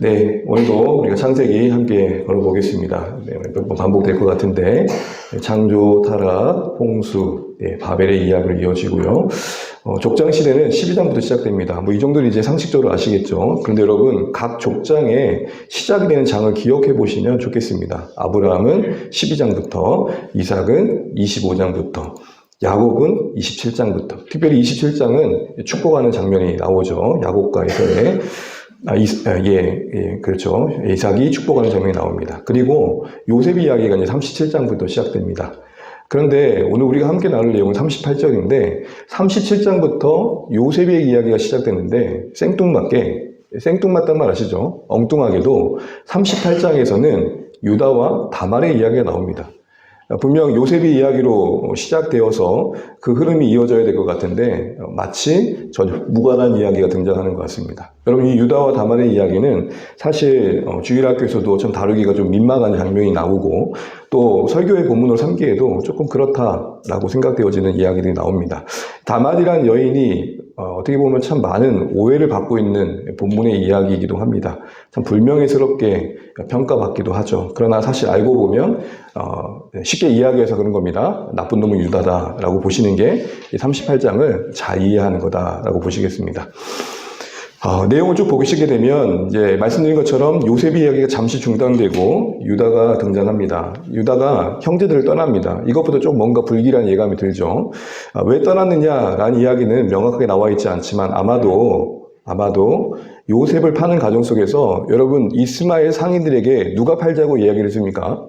네, 오늘도 우리가 창세기 함께 걸어보겠습니다. 네, 몇 번 반복될 것 같은데, 창조, 타락, 홍수, 네, 바벨의 이야기로 이어지고요. 족장 시대는 12장부터 시작됩니다. 뭐 이 정도는 이제 상식적으로 아시겠죠. 그런데 여러분, 각 족장에 시작이 되는 장을 기억해 보시면 좋겠습니다. 아브라함은 12장부터, 이삭은 25장부터, 야곱은 27장부터. 특별히 27장은 축복하는 장면이 나오죠. 야곱과 에서의. 그렇죠. 이삭이 축복하는 장면이 나옵니다. 그리고 요셉 이야기가 이제 37장부터 시작됩니다. 그런데 오늘 우리가 함께 나눌 내용은 38장인데 37장부터 요셉의 이야기가 시작되는데 생뚱맞단 말 아시죠? 엉뚱하게도 38장에서는 유다와 다말의 이야기가 나옵니다. 분명 요셉의 이야기로 시작되어서 그 흐름이 이어져야 될 것 같은데 마치 전혀 무관한 이야기가 등장하는 것 같습니다. 여러분, 이 유다와 다말의 이야기는 사실 주일학교에서도 좀 다루기가 좀 민망한 장면이 나오고 또 설교의 본문으로 삼기에도 조금 그렇다라고 생각되어지는 이야기들이 나옵니다. 다말이란 여인이 어떻게 보면 참 많은 오해를 받고 있는 본문의 이야기이기도 합니다. 참 불명예스럽게 평가받기도 하죠. 그러나 사실 알고 보면 쉽게 이야기해서 그런 겁니다. 나쁜 놈은 유다다라고 보시는 게 38장을 잘 이해하는 거다라고 보시겠습니다. 내용을 쭉 보시게 되면 이제 말씀드린 것처럼 요셉의 이야기가 잠시 중단되고 유다가 등장합니다. 유다가 형제들을 떠납니다. 이것보다 좀 뭔가 불길한 예감이 들죠. 왜 떠났느냐라는 이야기는 명확하게 나와 있지 않지만 아마도 요셉을 파는 가정 속에서 여러분 이스마엘 상인들에게 누가 팔자고 이야기를 해줍니까?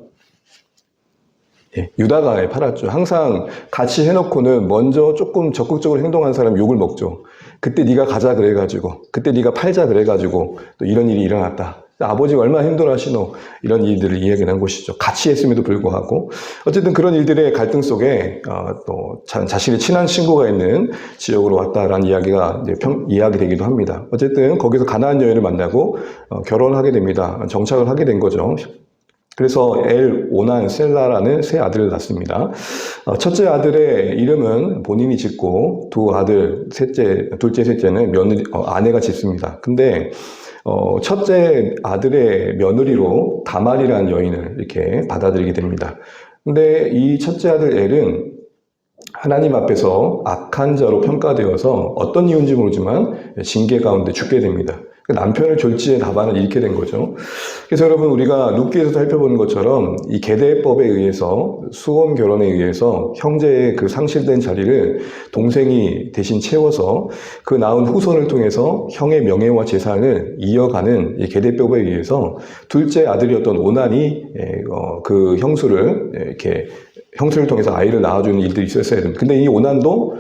유다가 팔았죠. 항상 같이 해놓고는 먼저 조금 적극적으로 행동한 사람 욕을 먹죠. 그때 네가 가자 그래가지고, 그때 네가 팔자 그래가지고 또 이런 일이 일어났다. 아버지가 얼마나 힘들어하시노, 이런 일들을 이야기한 것이죠. 같이 했음에도 불구하고 어쨌든 그런 일들의 갈등 속에 또 자신의 친한 친구가 있는 지역으로 왔다라는 이야기가 이제 이야기되기도 합니다. 어쨌든 거기서 가나안 여인을 만나고 결혼하게 됩니다. 정착을 하게 된 거죠. 그래서 엘 오난 셀라라는 세 아들을 낳습니다. 첫째 아들의 이름은 본인이 짓고 두 아들, 둘째, 셋째는 아내가 짓습니다. 근데 첫째 아들의 며느리로 다말이라는 여인을 이렇게 받아들이게 됩니다. 근데 이 첫째 아들 엘은 하나님 앞에서 악한 자로 평가되어서 어떤 이유인지 모르지만 징계 가운데 죽게 됩니다. 남편을 졸지에 나반을 잃게 된 거죠. 그래서 여러분, 우리가 룻기에서 살펴보는 것처럼 이 계대법에 의해서 수원 결혼에 의해서 형제의 그 상실된 자리를 동생이 대신 채워서 그 낳은 후손을 통해서 형의 명예와 재산을 이어가는 이 계대법에 의해서 둘째 아들이었던 오난이 그 형수를 통해서 아이를 낳아주는 일들이 있었어야 됩니다. 근데 이 오난도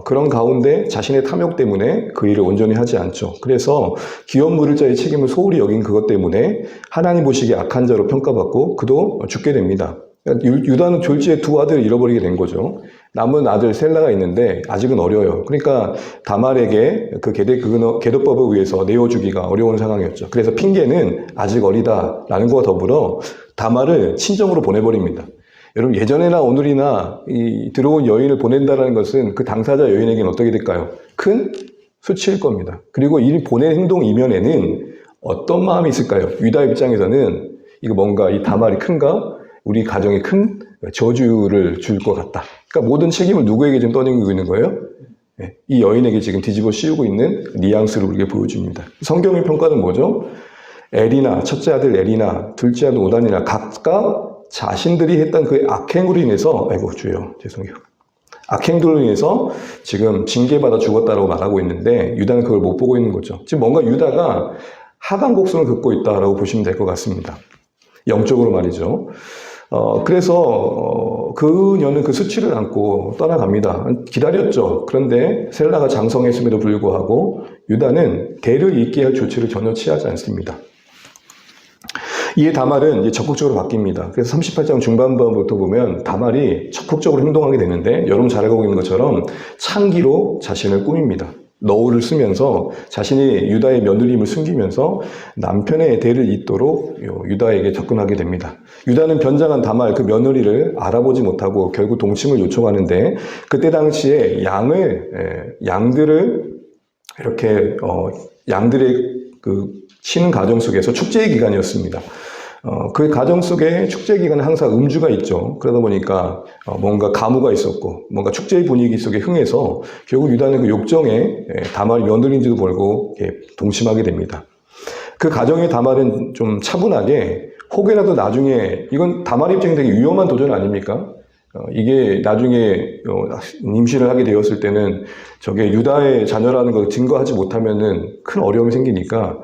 그런 가운데 자신의 탐욕 때문에 그 일을 온전히 하지 않죠. 그래서 기업 물을 자의 책임을 소홀히 여긴 그것 때문에 하나님 보시기에 악한 자로 평가받고 그도 죽게 됩니다. 유다는 졸지에 두 아들을 잃어버리게 된 거죠. 남은 아들 셀라가 있는데 아직은 어려요. 그러니까 다말에게 그 계도법에 의해서 내어주기가 어려운 상황이었죠. 그래서 핑계는 아직 어리다라는 것과 더불어 다말을 친정으로 보내버립니다. 여러분, 예전에나 오늘이나 이 들어온 여인을 보낸다는 것은 그 당사자 여인에게는 어떻게 될까요? 큰 수치일 겁니다. 그리고 이 보낸 행동 이면에는 어떤 마음이 있을까요? 유다 입장에서는 이거 뭔가 이 다말이 큰가? 우리 가정에 큰 저주를 줄 것 같다. 그러니까 모든 책임을 누구에게 지금 떠넘기고 있는 거예요? 이 여인에게 지금 뒤집어 씌우고 있는 뉘앙스를 우리에게 보여줍니다. 성경의 평가는 뭐죠? 첫째 아들 엘이나 둘째 아들 오단이나 각각 자신들이 했던 그 악행으로 인해서, 악행들로 인해서 지금 징계받아 죽었다라고 말하고 있는데 유다는 그걸 못 보고 있는 거죠. 지금 뭔가 유다가 하강곡성을 긋고 있다라고 보시면 될 것 같습니다. 영적으로 말이죠. 그래서 그녀는 그 수치를 안고 떠나갑니다. 기다렸죠. 그런데 셀라가 장성했음에도 불구하고 유다는 대를 잇게 할 조치를 전혀 취하지 않습니다. 이에 다말은 이제 적극적으로 바뀝니다. 그래서 38장 중반부터 보면 다말이 적극적으로 행동하게 되는데 여러분 잘 알고 있는 것처럼 창기로 자신을 꾸밉니다. 너울을 쓰면서 자신이 유다의 며느림을 숨기면서 남편의 대를 잇도록 유다에게 접근하게 됩니다. 유다는 변장한 다말 그 며느리를 알아보지 못하고 결국 동침을 요청하는데 그때 당시에 양들을 이렇게 양들의 그 치는 가정 속에서 축제의 기간이었습니다. 그 가정 속에 축제 기간에 항상 음주가 있죠. 그러다 보니까 뭔가 가무가 있었고 뭔가 축제의 분위기 속에 흥해서 결국 유다는 그 욕정에 다말이 며느리인지도 모르고 동침하게 됩니다. 그 가정의 다말은 좀 차분하게 혹여라도 나중에 이건 다말 입장에 되게 위험한 도전 아닙니까? 이게 나중에 임신을 하게 되었을 때는 저게 유다의 자녀라는 걸 증거하지 못하면은 큰 어려움이 생기니까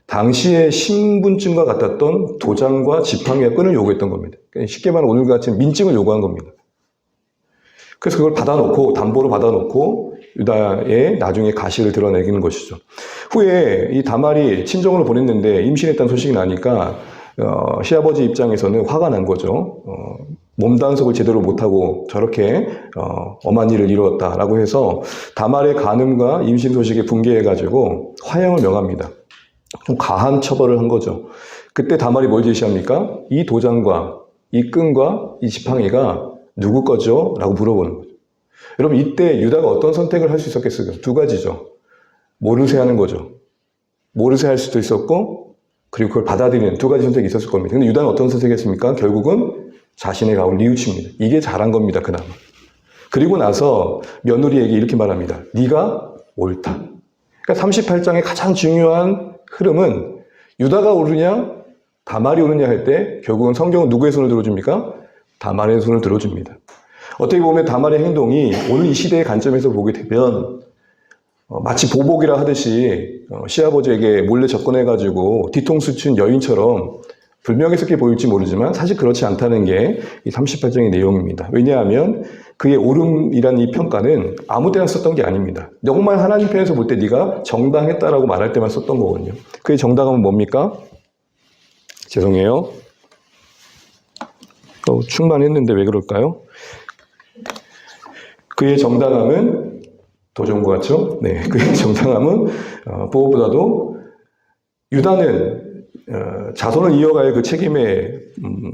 당시의 신분증과 같았던 도장과 지팡이와 끈을 요구했던 겁니다. 쉽게 말하면 오늘같이 민증을 요구한 겁니다. 그래서 그걸 받아놓고 담보로 받아놓고 유다의 나중에 가시를 드러내기는 것이죠. 후에 이 다말이 친정으로 보냈는데 임신했다는 소식이 나니까 시아버지 입장에서는 화가 난 거죠. 몸단속을 제대로 못하고 저렇게 엄한 일을 이루었다라고 해서 다말의 간음과 임신 소식에 분개해가지고 화형을 명합니다. 좀 과한 처벌을 한 거죠. 그때 다말이 뭘 제시합니까? 이 도장과 이 끈과 이 지팡이가 누구 거죠? 라고 물어보는 거죠. 여러분 이때 유다가 어떤 선택을 할 수 있었겠어요? 두 가지죠. 모르쇠 하는 거죠. 모르쇠 할 수도 있었고 그리고 그걸 받아들이는 두 가지 선택이 있었을 겁니다. 근데 유다는 어떤 선택을 했습니까? 결국은 자신의 가오를 뉘우칩니다. 이게 잘한 겁니다. 그나마. 그리고 나서 며느리에게 이렇게 말합니다. 네가 옳다. 그러니까 38장의 가장 중요한 흐름은 유다가 옳으냐 다말이 옳으냐 할 때 결국은 성경은 누구의 손을 들어줍니까? 다말의 손을 들어줍니다. 어떻게 보면 다말의 행동이 오늘 이 시대의 관점에서 보게 되면 마치 보복이라 하듯이 시아버지에게 몰래 접근해가지고 뒤통수 친 여인처럼 불명예스럽게 보일지 모르지만 사실 그렇지 않다는 게 이 38장의 내용입니다. 왜냐하면 그의 옳음이라는 이 평가는 아무 때나 썼던 게 아닙니다. 정말 하나님 편에서 볼 때 네가 정당했다라고 말할 때만 썼던 거거든요. 그의 정당함은 뭡니까? 죄송해요. 충만했는데 왜 그럴까요? 그의 정당함은 더 좋은 것 같죠? 네, 그의 정당함은 무엇보다도 유다는 자손을 이어갈 그 책임에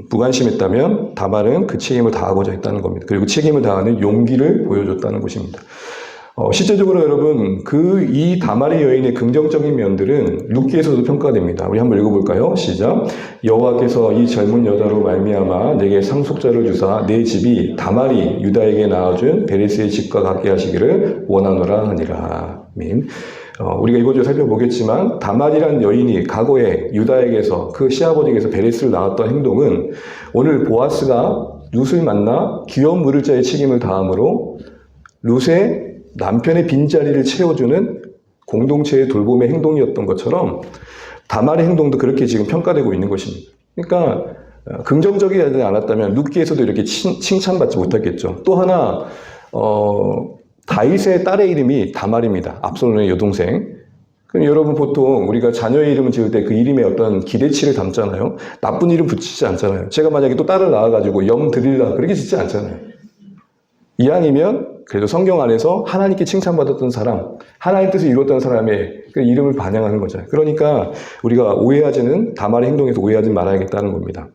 무관심했다면 다말은 그 책임을 다하고자 했다는 겁니다. 그리고 책임을 다하는 용기를 보여줬다는 것입니다. 실제적으로 여러분 이 다말의 여인의 긍정적인 면들은 룻기에서도 평가됩니다. 우리 한번 읽어볼까요? 시작. 여호와께서 이 젊은 여자로 말미암아 내게 상속자를 주사 내 집이 다말이 유다에게 낳아준 베레스의 집과 같게 하시기를 원하노라 하니라. 아멘. 우리가 이것저것 살펴보겠지만 다말이라는 여인이 과거에 유다에게서 그 시아버지에게서 베레스를 낳았던 행동은 오늘 보아스가 룻을 만나 귀여운 물을 자의 책임을 다함으로 룻의 남편의 빈자리를 채워주는 공동체의 돌봄의 행동이었던 것처럼 다말의 행동도 그렇게 지금 평가되고 있는 것입니다. 그러니까 긍정적이지 않았다면 룻기에서도 이렇게 칭찬받지 못했겠죠. 또 하나 다윗의 딸의 이름이 다말입니다. 압살롬의 여동생. 그럼 여러분 보통 우리가 자녀의 이름을 지을 때 그 이름에 어떤 기대치를 담잖아요. 나쁜 이름 붙이지 않잖아요. 제가 만약에 또 딸을 낳아가지고 염 드릴라 그렇게 짓지 않잖아요. 이왕이면 그래도 성경 안에서 하나님께 칭찬받았던 사람, 하나님 뜻을 이루었던 사람의 그 이름을 반영하는 거잖아요. 그러니까 우리가 다말의 행동에서 오해하지 말아야겠다는 겁니다.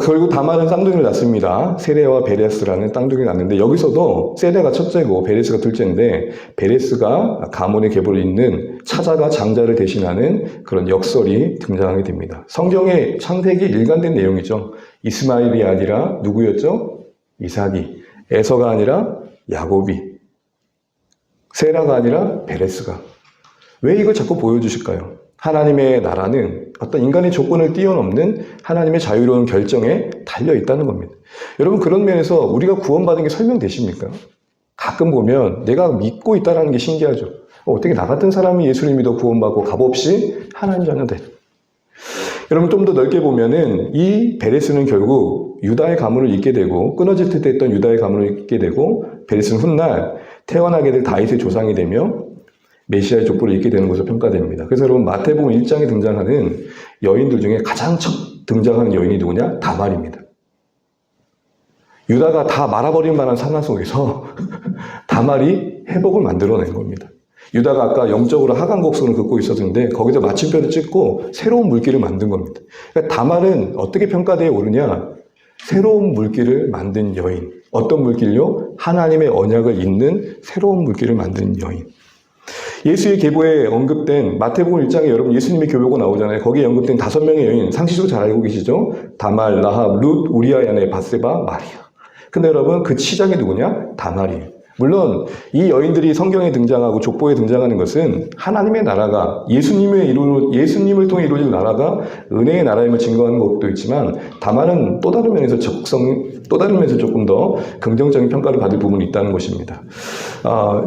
결국 다말은 쌍둥이를 낳습니다. 세레와 베레스라는 쌍둥이를 낳는데 여기서도 세레가 첫째고 베레스가 둘째인데 베레스가 가문의 계보를 잇는 차자가 장자를 대신하는 그런 역설이 등장하게 됩니다. 성경의 창세기 일관된 내용이죠. 이스마엘이 아니라 누구였죠? 이삭이. 에서가 아니라 야곱이. 세라가 아니라 베레스가. 왜 이걸 자꾸 보여주실까요? 하나님의 나라는 어떤 인간의 조건을 뛰어넘는 하나님의 자유로운 결정에 달려있다는 겁니다. 여러분 그런 면에서 우리가 구원받은 게 설명되십니까? 가끔 보면 내가 믿고 있다는 게 신기하죠. 어떻게 나 같은 사람이 예수를 믿어 구원받고 값없이 하나님 자녀 돼. 여러분 좀 더 넓게 보면은 이 베레스는 결국 유다의 가문을 잇게 되고 끊어질 듯 했던 유다의 가문을 잇게 되고 베레스는 훗날 태어나게 될 다윗의 조상이 되며 메시아의 족보를 잇게 되는 것으로 평가됩니다. 그래서 여러분 마태복음 1장에 등장하는 여인들 중에 가장 첫 등장하는 여인이 누구냐? 다말입니다. 유다가 다 말아버릴 만한 상황 속에서 다말이 회복을 만들어낸 겁니다. 유다가 아까 영적으로 하강 곡선을 긋고 있었는데 거기서 마침표를 찍고 새로운 물길을 만든 겁니다. 그러니까 다말은 어떻게 평가되어 오르냐? 새로운 물길을 만든 여인. 어떤 물길요? 하나님의 언약을 잇는 새로운 물길을 만든 여인. 예수의 계보에 언급된 마태복음 1장에 여러분 예수님의 교보가 나오잖아요. 거기에 언급된 5명의 여인 상식적으로 잘 알고 계시죠? 다말, 라합, 룻, 우리아의 아내 바세바, 마리아. 근데 여러분 그 치장이 누구냐? 다말이에요. 물론 이 여인들이 성경에 등장하고 족보에 등장하는 것은 하나님의 나라가 예수님을 통해 이루어질 나라가 은혜의 나라임을 증거하는 것도 있지만 다만은 또 다른 면에서 또 다른 면에서 조금 더 긍정적인 평가를 받을 부분이 있다는 것입니다.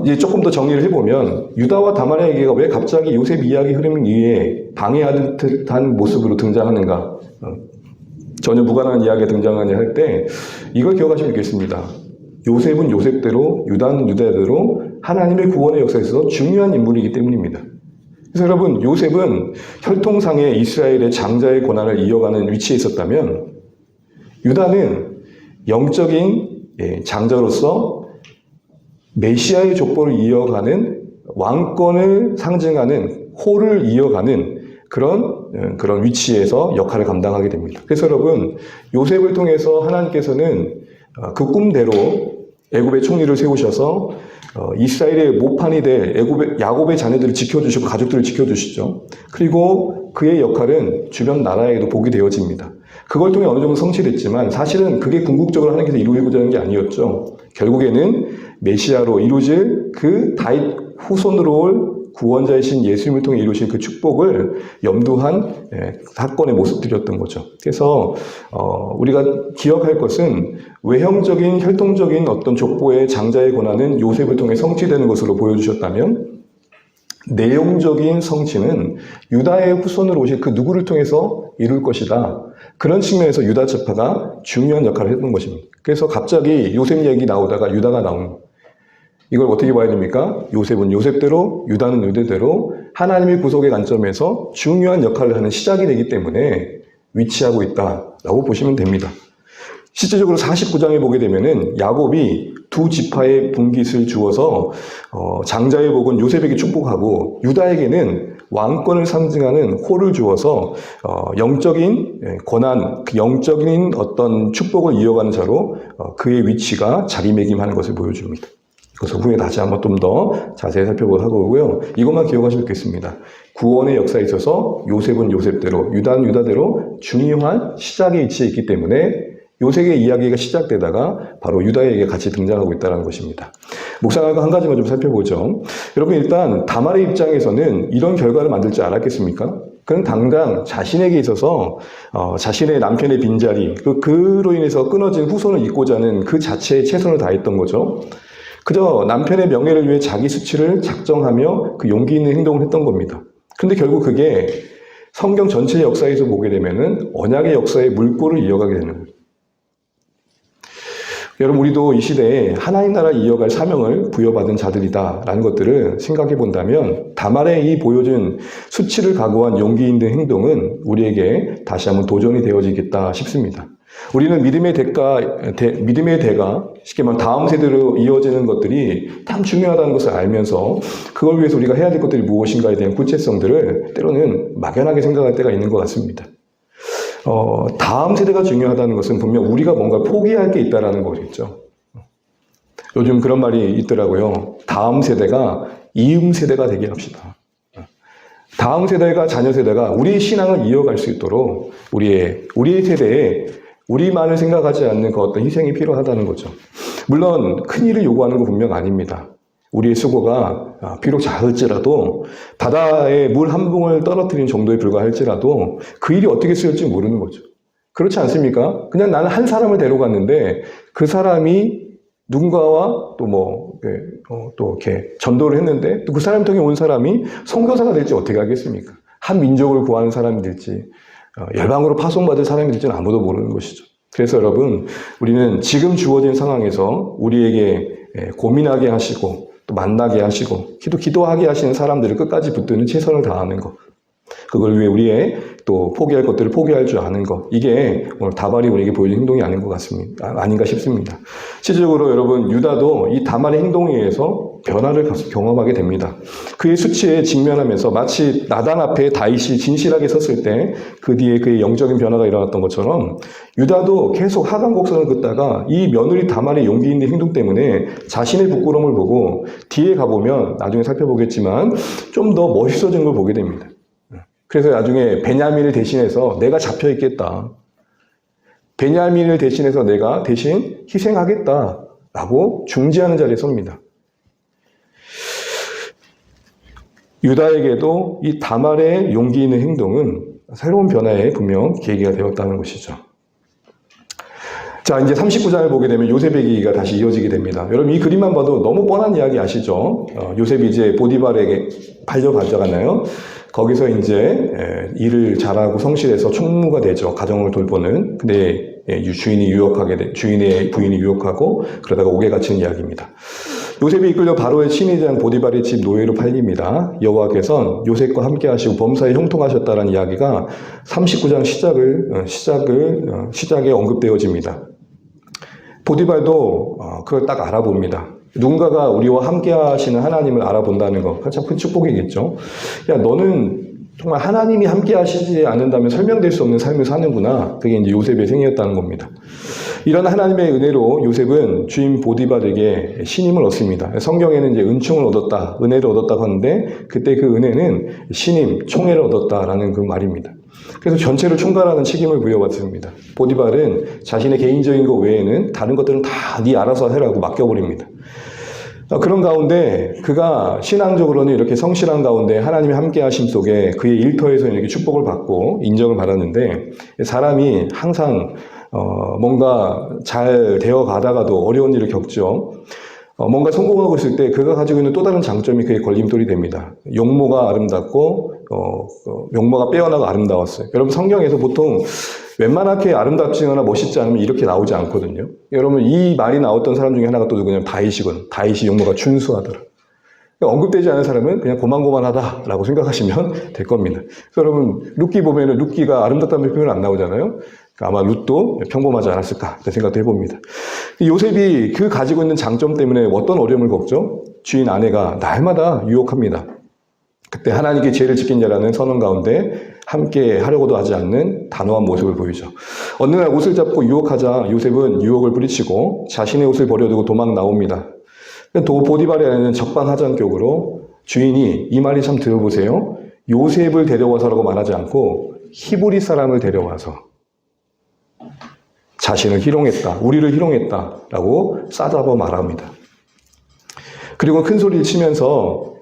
이제 조금 더 정리를 해보면 유다와 다말의 얘기가 왜 갑자기 요셉 이야기 흐름 위에 방해하는 듯한 모습으로 등장하는가? 전혀 무관한 이야기가 등장하냐 할 때 이걸 기억하시면 좋겠습니다. 요셉은 요셉대로, 유다는 유다대로 하나님의 구원의 역사에서 중요한 인물이기 때문입니다. 그래서 여러분, 요셉은 혈통상의 이스라엘의 장자의 권한을 이어가는 위치에 있었다면 유다는 영적인 장자로서 메시아의 족보를 이어가는 왕권을 상징하는 호를 이어가는 그런 위치에서 역할을 감당하게 됩니다. 그래서 여러분, 요셉을 통해서 하나님께서는 그 꿈대로 애굽의 총리를 세우셔서 이스라엘의 모판이 될 야곱의 자녀들을 지켜주시고 가족들을 지켜주시죠. 그리고 그의 역할은 주변 나라에도 복이 되어집니다. 그걸 통해 어느 정도 성취됐지만 사실은 그게 궁극적으로 하나님께서 이루고자 하는 게 아니었죠. 결국에는 메시아로 이루어질 그 다윗 후손으로 올 구원자이신 예수님을 통해 이루신 그 축복을 염두한 사건의 모습들이었던 거죠. 그래서 우리가 기억할 것은 외형적인 혈통적인 어떤 족보의 장자의 권한은 요셉을 통해 성취되는 것으로 보여주셨다면 내용적인 성취는 유다의 후손으로 오실 그 누구를 통해서 이룰 것이다. 그런 측면에서 유다 지파가 중요한 역할을 했던 것입니다. 그래서 갑자기 요셉 얘기 나오다가 유다가 나오는 거예요. 이걸 어떻게 봐야 됩니까? 요셉은 요셉대로, 유다는 유대대로 하나님의 구속의 관점에서 중요한 역할을 하는 시작이 되기 때문에 위치하고 있다라고 보시면 됩니다. 실제적으로 49장에 보게 되면은 야곱이 두 지파의 분깃을 주어서 장자의 복은 요셉에게 축복하고 유다에게는 왕권을 상징하는 호를 주어서 영적인 권한, 영적인 어떤 축복을 이어가는 자로 그의 위치가 자리매김하는 것을 보여줍니다. 그래서 후에 다시 한번 좀 더 자세히 살펴보도록 하고요. 이것만 기억하시면 좋겠습니다. 구원의 역사에 있어서 요셉은 요셉대로, 유다는 유다대로 중요한 시작의 위치에 있기 때문에 요셉의 이야기가 시작되다가 바로 유다에게 같이 등장하고 있다는 것입니다. 묵상하고 한 가지만 좀 살펴보죠. 여러분 일단 다말의 입장에서는 이런 결과를 만들 줄 알았겠습니까? 그는 당장 자신에게 있어서 자신의 남편의 빈자리, 그로 인해서 끊어진 후손을 잇고자 하는 그 자체에 최선을 다했던 거죠. 그저 남편의 명예를 위해 자기 수치를 작정하며 그 용기 있는 행동을 했던 겁니다. 그런데 결국 그게 성경 전체 역사에서 보게 되면은 언약의 역사의 물꼬를 이어가게 되는 거예요. 여러분 우리도 이 시대에 하나님 나라를 이어갈 사명을 부여받은 자들이다라는 것들을 생각해 본다면 다말의 이 보여준 수치를 각오한 용기 있는 행동은 우리에게 다시 한번 도전이 되어지겠다 싶습니다. 우리는 믿음의 대가 쉽게 말하면 다음 세대로 이어지는 것들이 참 중요하다는 것을 알면서 그걸 위해서 우리가 해야 될 것들이 무엇인가에 대한 구체성들을 때로는 막연하게 생각할 때가 있는 것 같습니다. 다음 세대가 중요하다는 것은 분명 우리가 뭔가 포기할 게 있다는 거겠죠. 요즘 그런 말이 있더라고요. 다음 세대가 이음 세대가 되게 합시다. 다음 세대가 자녀 세대가 우리의 신앙을 이어갈 수 있도록 우리의 세대에 우리만을 생각하지 않는 그 어떤 희생이 필요하다는 거죠. 물론 큰 일을 요구하는 건 분명 아닙니다. 우리의 수고가 비록 작을지라도 바다에 물 한 봉을 떨어뜨리는 정도에 불과할지라도 그 일이 어떻게 쓰일지 모르는 거죠. 그렇지 않습니까? 그냥 나는 한 사람을 데려갔는데 그 사람이 누군가와 또 이렇게 전도를 했는데 또 그 사람 통해 온 사람이 선교사가 될지 어떻게 하겠습니까? 한 민족을 구하는 사람이 될지 열방으로 파송받을 사람이 될지는 아무도 모르는 것이죠. 그래서 여러분 우리는 지금 주어진 상황에서 우리에게 고민하게 하시고 또 만나게 하시고 기도하게 하시는 사람들을 끝까지 붙드는 최선을 다하는 것, 그걸 위해 우리의 또 포기할 것들을 포기할 줄 아는 것, 이게 오늘 다말이 우리에게 보여준 행동이 아닌 것 같습니다. 아닌가 싶습니다. 실질적으로 여러분, 유다도 이 다말의 행동에 의해서 변화를 경험하게 됩니다. 그의 수치에 직면하면서 마치 나단 앞에 다윗이 진실하게 섰을 때 그 뒤에 그의 영적인 변화가 일어났던 것처럼 유다도 계속 하강 곡선을 긋다가 이 며느리 다말의 용기 있는 행동 때문에 자신의 부끄러움을 보고 뒤에 가보면 나중에 살펴보겠지만 좀 더 멋있어진 걸 보게 됩니다. 그래서 나중에 베냐민을 대신해서 내가 잡혀 있겠다. 베냐민을 대신해서 내가 대신 희생하겠다라고 중지하는 자리에 섭니다. 유다에게도 이 다말의 용기 있는 행동은 새로운 변화에 분명 계기가 되었다는 것이죠. 자, 이제 39장을 보게 되면 요셉의 얘기가 다시 이어지게 됩니다. 여러분, 이 그림만 봐도 너무 뻔한 이야기 아시죠? 요셉이 이제 보디발에게 팔려가잖아요. 거기서 이제 일을 잘하고 성실해서 총무가 되죠. 가정을 돌보는. 근데 주인의 부인이 유혹하고 그러다가 옥에 갇힌 이야기입니다. 요셉이 이끌려 바로의 친위장 보디발의 집 노예로 팔립니다. 여호와께서는 요셉과 함께 하시고 범사에 형통하셨다는 이야기가 39장 시작에 언급되어집니다. 보디발도 그걸 딱 알아봅니다. 누군가가 우리와 함께 하시는 하나님을 알아본다는 거, 참 큰 축복이겠죠. 야, 너는 정말 하나님이 함께 하시지 않는다면 설명될 수 없는 삶을 사는구나. 그게 이제 요셉의 생애였다는 겁니다. 이런 하나님의 은혜로 요셉은 주인 보디발에게 신임을 얻습니다. 성경에는 이제 은총을 얻었다, 은혜를 얻었다고 하는데 그때 그 은혜는 신임, 총애를 얻었다라는 그 말입니다. 그래서 전체를 총괄하는 책임을 부여받습니다. 보디발은 자신의 개인적인 것 외에는 다른 것들은 다 네 알아서 해라고 맡겨버립니다. 그런 가운데 그가 신앙적으로는 이렇게 성실한 가운데 하나님의 함께 하심 속에 그의 일터에서 이렇게 축복을 받고 인정을 받았는데 사람이 항상 뭔가 잘 되어 가다가도 어려운 일을 겪죠. 뭔가 성공하고 있을 때 그가 가지고 있는 또 다른 장점이 그의 걸림돌이 됩니다. 용모가 아름답고 용모가 빼어나고 아름다웠어요. 여러분, 성경에서 보통 웬만하게 아름답지거나 멋있지 않으면 이렇게 나오지 않거든요. 여러분, 이 말이 나왔던 사람 중에 하나가 또 누구냐면 다윗이거든요. 다윗이 용모가 준수하더라. 언급되지 않은 사람은 그냥 고만고만하다라고 생각하시면 될 겁니다. 그래서 여러분, 룻기 보면은 룻기가 아름답다는 표현 안 나오잖아요. 아마 룻도 평범하지 않았을까 생각도 해봅니다. 요셉이 그 가지고 있는 장점 때문에 어떤 어려움을 겪죠? 주인 아내가 날마다 유혹합니다. 그때 하나님께 죄를 지킨 자라는 선언 가운데 함께 하려고도 하지 않는 단호한 모습을 보이죠. 어느 날 옷을 잡고 유혹하자 요셉은 유혹을 뿌리치고 자신의 옷을 버려두고 도망 나옵니다. 보디발의 아내는 적반하장격으로 주인이 이 말이 참 들어보세요. 요셉을 데려와서라고 말하지 않고 히브리 사람을 데려와서 자신을 희롱했다, 우리를 희롱했다라고 싸잡아 말합니다. 그리고 큰 소리를 치면서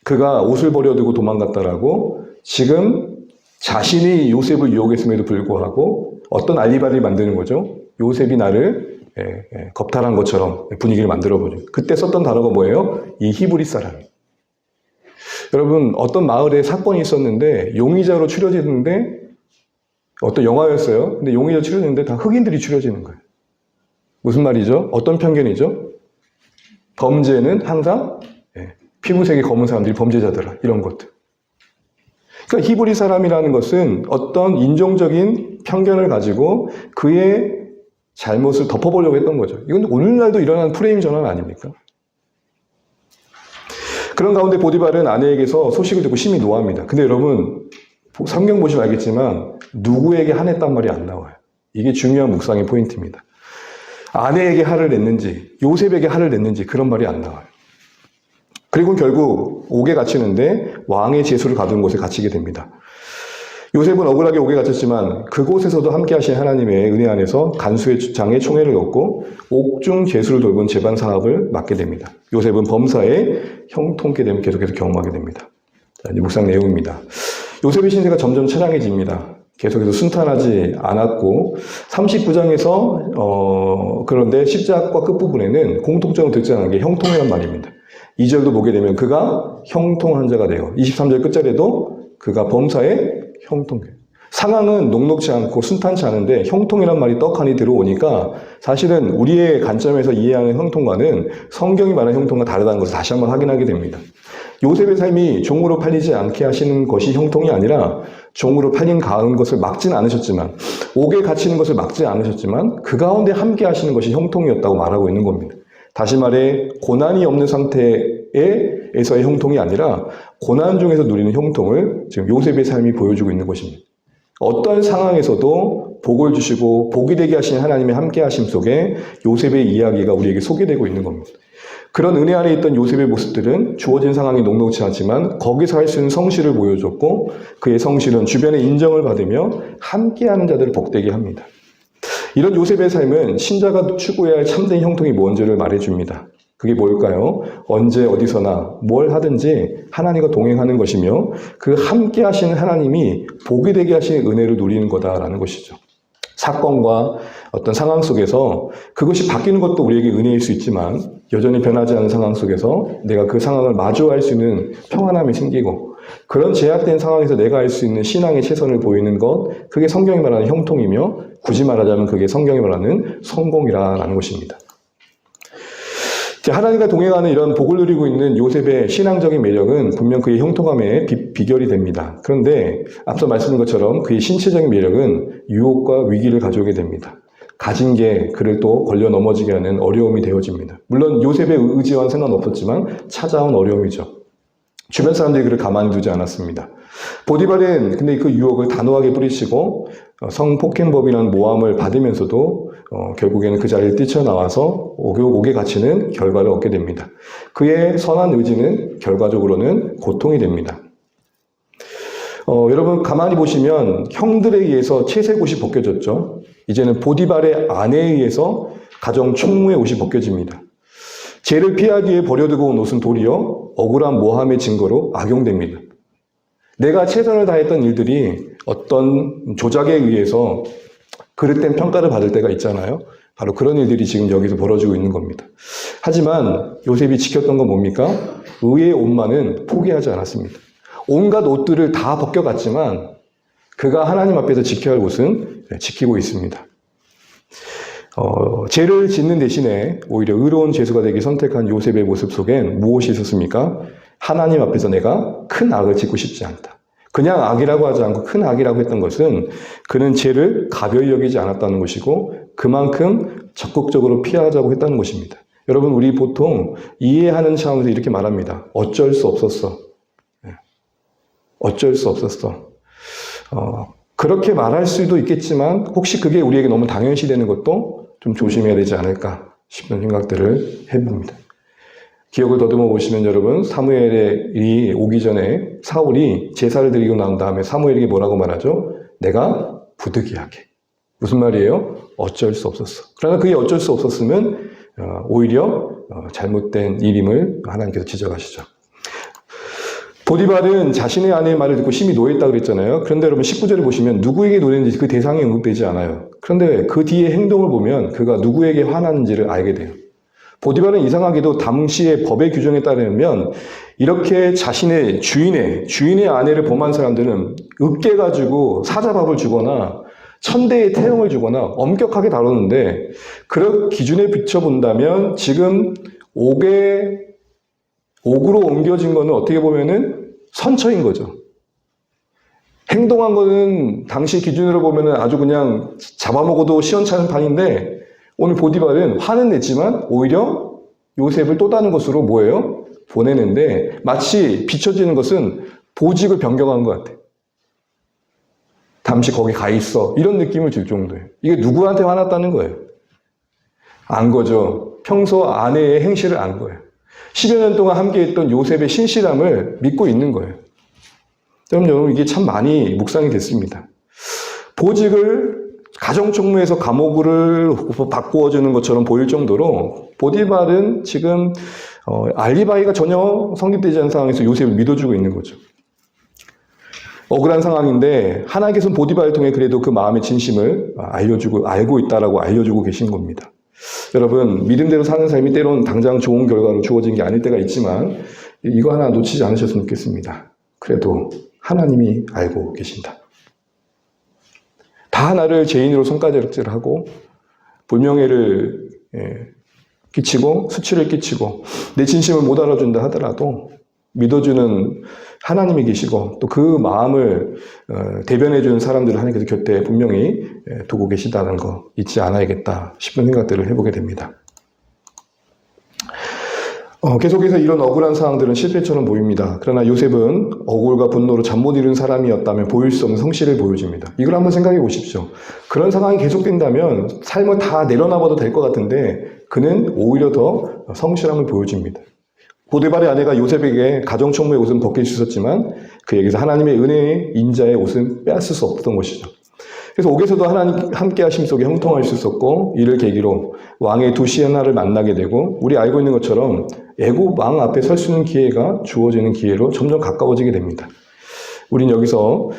그가 옷을 버려두고 도망갔다라고 지금 자신이 요셉을 유혹했음에도 불구하고 어떤 알리바를 만드는 거죠. 요셉이 나를 겁탈한 것처럼 분위기를 만들어보죠. 그때 썼던 단어가 뭐예요? 이 히브리 사람. 여러분, 어떤 마을에 사건이 있었는데 용의자로 추려지는데 어떤 영화였어요. 근데 용의자로 추려지는데 다 흑인들이 추려지는 거예요. 무슨 말이죠? 어떤 편견이죠? 범죄는 항상 피부색이 검은 사람들이 범죄자더라. 이런 것들. 그러니까 히브리 사람이라는 것은 어떤 인종적인 편견을 가지고 그의 잘못을 덮어보려고 했던 거죠. 이건 오늘날도 일어나는 프레임 전환 아닙니까? 그런 가운데 보디발은 아내에게서 소식을 듣고 심히 노합니다. 근데 여러분, 성경 보시면 알겠지만 누구에게 한했단 말이 안 나와요. 이게 중요한 묵상의 포인트입니다. 아내에게 화를 냈는지 요셉에게 화를 냈는지 그런 말이 안 나와요. 그리고 결국 옥에 갇히는데 왕의 제수를 가둔 곳에 갇히게 됩니다. 요셉은 억울하게 옥에 갇혔지만 그곳에서도 함께 하신 하나님의 은혜 안에서 간수의 장에 총애를 얻고 옥중 제수를 돌본 재반 사업을 맡게 됩니다. 요셉은 범사에 형통케 되면 계속해서 경험하게 됩니다. 자, 이제 묵상 내용입니다. 요셉의 신세가 점점 처량해집니다. 계속해서 순탄하지 않았고 39장에서 그런데 10장과 끝부분에는 공통점을 듣지 게 형통이란 말입니다. 2절도 보게 되면 그가 형통한 자가 되어 23절 끝자리에도 그가 범사에 형통해. 상황은 녹록지 않고 순탄치 않은데 형통이란 말이 떡하니 들어오니까 사실은 우리의 관점에서 이해하는 형통과는 성경이 말하는 형통과 다르다는 것을 다시 한번 확인하게 됩니다. 요셉의 삶이 종으로 팔리지 않게 하시는 것이 형통이 아니라 종으로 팔린 가은 것을 막지는 않으셨지만, 옥에 갇히는 것을 막지 않으셨지만 그 가운데 함께 하시는 것이 형통이었다고 말하고 있는 겁니다. 다시 말해 고난이 없는 상태에서의 형통이 아니라 고난 중에서 누리는 형통을 지금 요셉의 삶이 보여주고 있는 것입니다. 어떤 상황에서도 복을 주시고 복이 되게 하신 하나님의 함께 하심 속에 요셉의 이야기가 우리에게 소개되고 있는 겁니다. 그런 은혜 안에 있던 요셉의 모습들은 주어진 상황이 녹록지 않지만 거기서 할 수 있는 성실을 보여줬고 그의 성실은 주변의 인정을 받으며 함께하는 자들을 복되게 합니다. 이런 요셉의 삶은 신자가 추구해야 할 참된 형통이 뭔지를 말해줍니다. 그게 뭘까요? 언제 어디서나 뭘 하든지 하나님과 동행하는 것이며 그 함께 하시는 하나님이 복이 되게 하시는 은혜를 누리는 거다라는 것이죠. 사건과 어떤 상황 속에서 그것이 바뀌는 것도 우리에게 은혜일 수 있지만 여전히 변하지 않는 상황 속에서 내가 그 상황을 마주할 수 있는 평안함이 생기고 그런 제약된 상황에서 내가 할 수 있는 신앙의 최선을 보이는 것, 그게 성경이 말하는 형통이며 굳이 말하자면 그게 성경이 말하는 성공이라는 것입니다. 하나님과 동행하는 이런 복을 누리고 있는 요셉의 신앙적인 매력은 분명 그의 형통함의 비결이 됩니다. 그런데 앞서 말씀드린 것처럼 그의 신체적인 매력은 유혹과 위기를 가져오게 됩니다. 가진 게 그를 또 걸려 넘어지게 하는 어려움이 되어집니다. 물론 요셉의 의지와는 상관없었지만 찾아온 어려움이죠. 주변 사람들이 그를 가만히 두지 않았습니다. 보디발은 근데 그 유혹을 단호하게 뿌리치고 성폭행법이라는 모함을 받으면서도 결국에는 그 자리를 뛰쳐나와서 옥에 갇히는 결과를 얻게 됩니다. 그의 선한 의지는 결과적으로는 고통이 됩니다. 여러분 가만히 보시면 형들에 의해서 채색 옷이 벗겨졌죠. 이제는 보디발의 아내에 의해서 가정 총무의 옷이 벗겨집니다. 죄를 피하기 위해 버려두고 온 옷은 도리어 억울한 모함의 증거로 악용됩니다. 내가 최선을 다했던 일들이 어떤 조작에 의해서 그릇된 평가를 받을 때가 있잖아요. 바로 그런 일들이 지금 여기서 벌어지고 있는 겁니다. 하지만 요셉이 지켰던 건 뭡니까? 의의 옷만은 포기하지 않았습니다. 온갖 옷들을 다 벗겨갔지만 그가 하나님 앞에서 지켜야 할 옷은 지키고 있습니다. 죄를 짓는 대신에 오히려 의로운 죄수가 되기 선택한 요셉의 모습 속엔 무엇이 있었습니까? 하나님 앞에서 내가 큰 악을 짓고 싶지 않다. 그냥 악이라고 하지 않고 큰 악이라고 했던 것은 그는 죄를 가벼이 여기지 않았다는 것이고 그만큼 적극적으로 피하자고 했다는 것입니다. 여러분 우리 보통 이해하는 차원에서 이렇게 말합니다. 어쩔 수 없었어. 어쩔 수 없었어. 그렇게 말할 수도 있겠지만 혹시 그게 우리에게 너무 당연시되는 것도 좀 조심해야 되지 않을까 싶은 생각들을 해봅니다. 기억을 더듬어 보시면 여러분 사무엘이 오기 전에 사울이 제사를 드리고 난 다음에 사무엘에게 뭐라고 말하죠? 내가 부득이하게. 무슨 말이에요? 어쩔 수 없었어. 그러나 그게 어쩔 수 없었으면 오히려 잘못된 일임을 하나님께서 지적하시죠. 보디발은 자신의 아내의 말을 듣고 심히 노했다고 그랬잖아요. 그런데 여러분 19절을 보시면 누구에게 노했는지 그 대상이 언급되지 않아요. 그런데 그 뒤에 행동을 보면 그가 누구에게 화났는지를 알게 돼요. 보디발은 이상하게도 당시의 법의 규정에 따르면 이렇게 자신의 주인의 아내를 범한 사람들은 으깨가지고 사자밥을 주거나 천대의 태형을 주거나 엄격하게 다루는데 그런 기준에 비춰본다면 지금 옥으로 옮겨진 거는 어떻게 보면은 선처인 거죠. 행동한 거는 당시 기준으로 보면은 아주 그냥 잡아먹어도 시원찮은 판인데 오늘 보디발은 화는 냈지만 오히려 요셉을 또 다른 곳으로 뭐예요? 보내는데 마치 비춰지는 것은 보직을 변경한 것 같아요. 잠시 거기 가 있어. 이런 느낌을 줄 정도예요. 이게 누구한테 화났다는 거예요? 안 거죠. 평소 아내의 행실을 안 거예요. 10여 년 동안 함께했던 요셉의 신실함을 믿고 있는 거예요. 여러분 이게 참 많이 묵상이 됐습니다. 보직을 가정총무에서 감옥을 바꾸어주는 것처럼 보일 정도로 보디발은 지금 알리바이가 전혀 성립되지 않은 상황에서 요셉을 믿어주고 있는 거죠. 억울한 상황인데 하나님께서는 보디발을 통해 그래도 그 마음의 진심을 알고 있다라고 알려주고 계신 겁니다. 여러분 믿음대로 사는 삶이 때로는 당장 좋은 결과로 주어진 게 아닐 때가 있지만 이거 하나 놓치지 않으셨으면 좋겠습니다. 그래도 하나님이 알고 계신다. 다 나를 죄인으로 손가락질하고 불명예를 끼치고 수치를 끼치고 내 진심을 못 알아준다 하더라도 믿어주는 하나님이 계시고 또 그 마음을 대변해주는 사람들을 하나님께서 곁에 분명히 두고 계시다는 거 잊지 않아야겠다 싶은 생각들을 해보게 됩니다. 계속해서 이런 억울한 상황들은 실패처럼 보입니다. 그러나 요셉은 억울과 분노로 잠 못 이룬 사람이었다면 보일 수 없는 성실을 보여줍니다. 이걸 한번 생각해 보십시오. 그런 상황이 계속된다면 삶을 다 내려놔봐도 될 것 같은데 그는 오히려 더 성실함을 보여줍니다. 보디발의 아내가 요셉에게 가정총무의 옷은 벗길 수 있었지만 그에게서 하나님의 은혜의 인자의 옷은 빼앗을 수 없던 것이죠. 그래서 옥에서도 하나님 함께 하심 속에 형통할 수 있었고 이를 계기로 왕의 두 신하를 만나게 되고 우리 알고 있는 것처럼 애굽 왕 앞에 설 수 있는 기회가 주어지는 기회로 점점 가까워지게 됩니다. 우린 여기서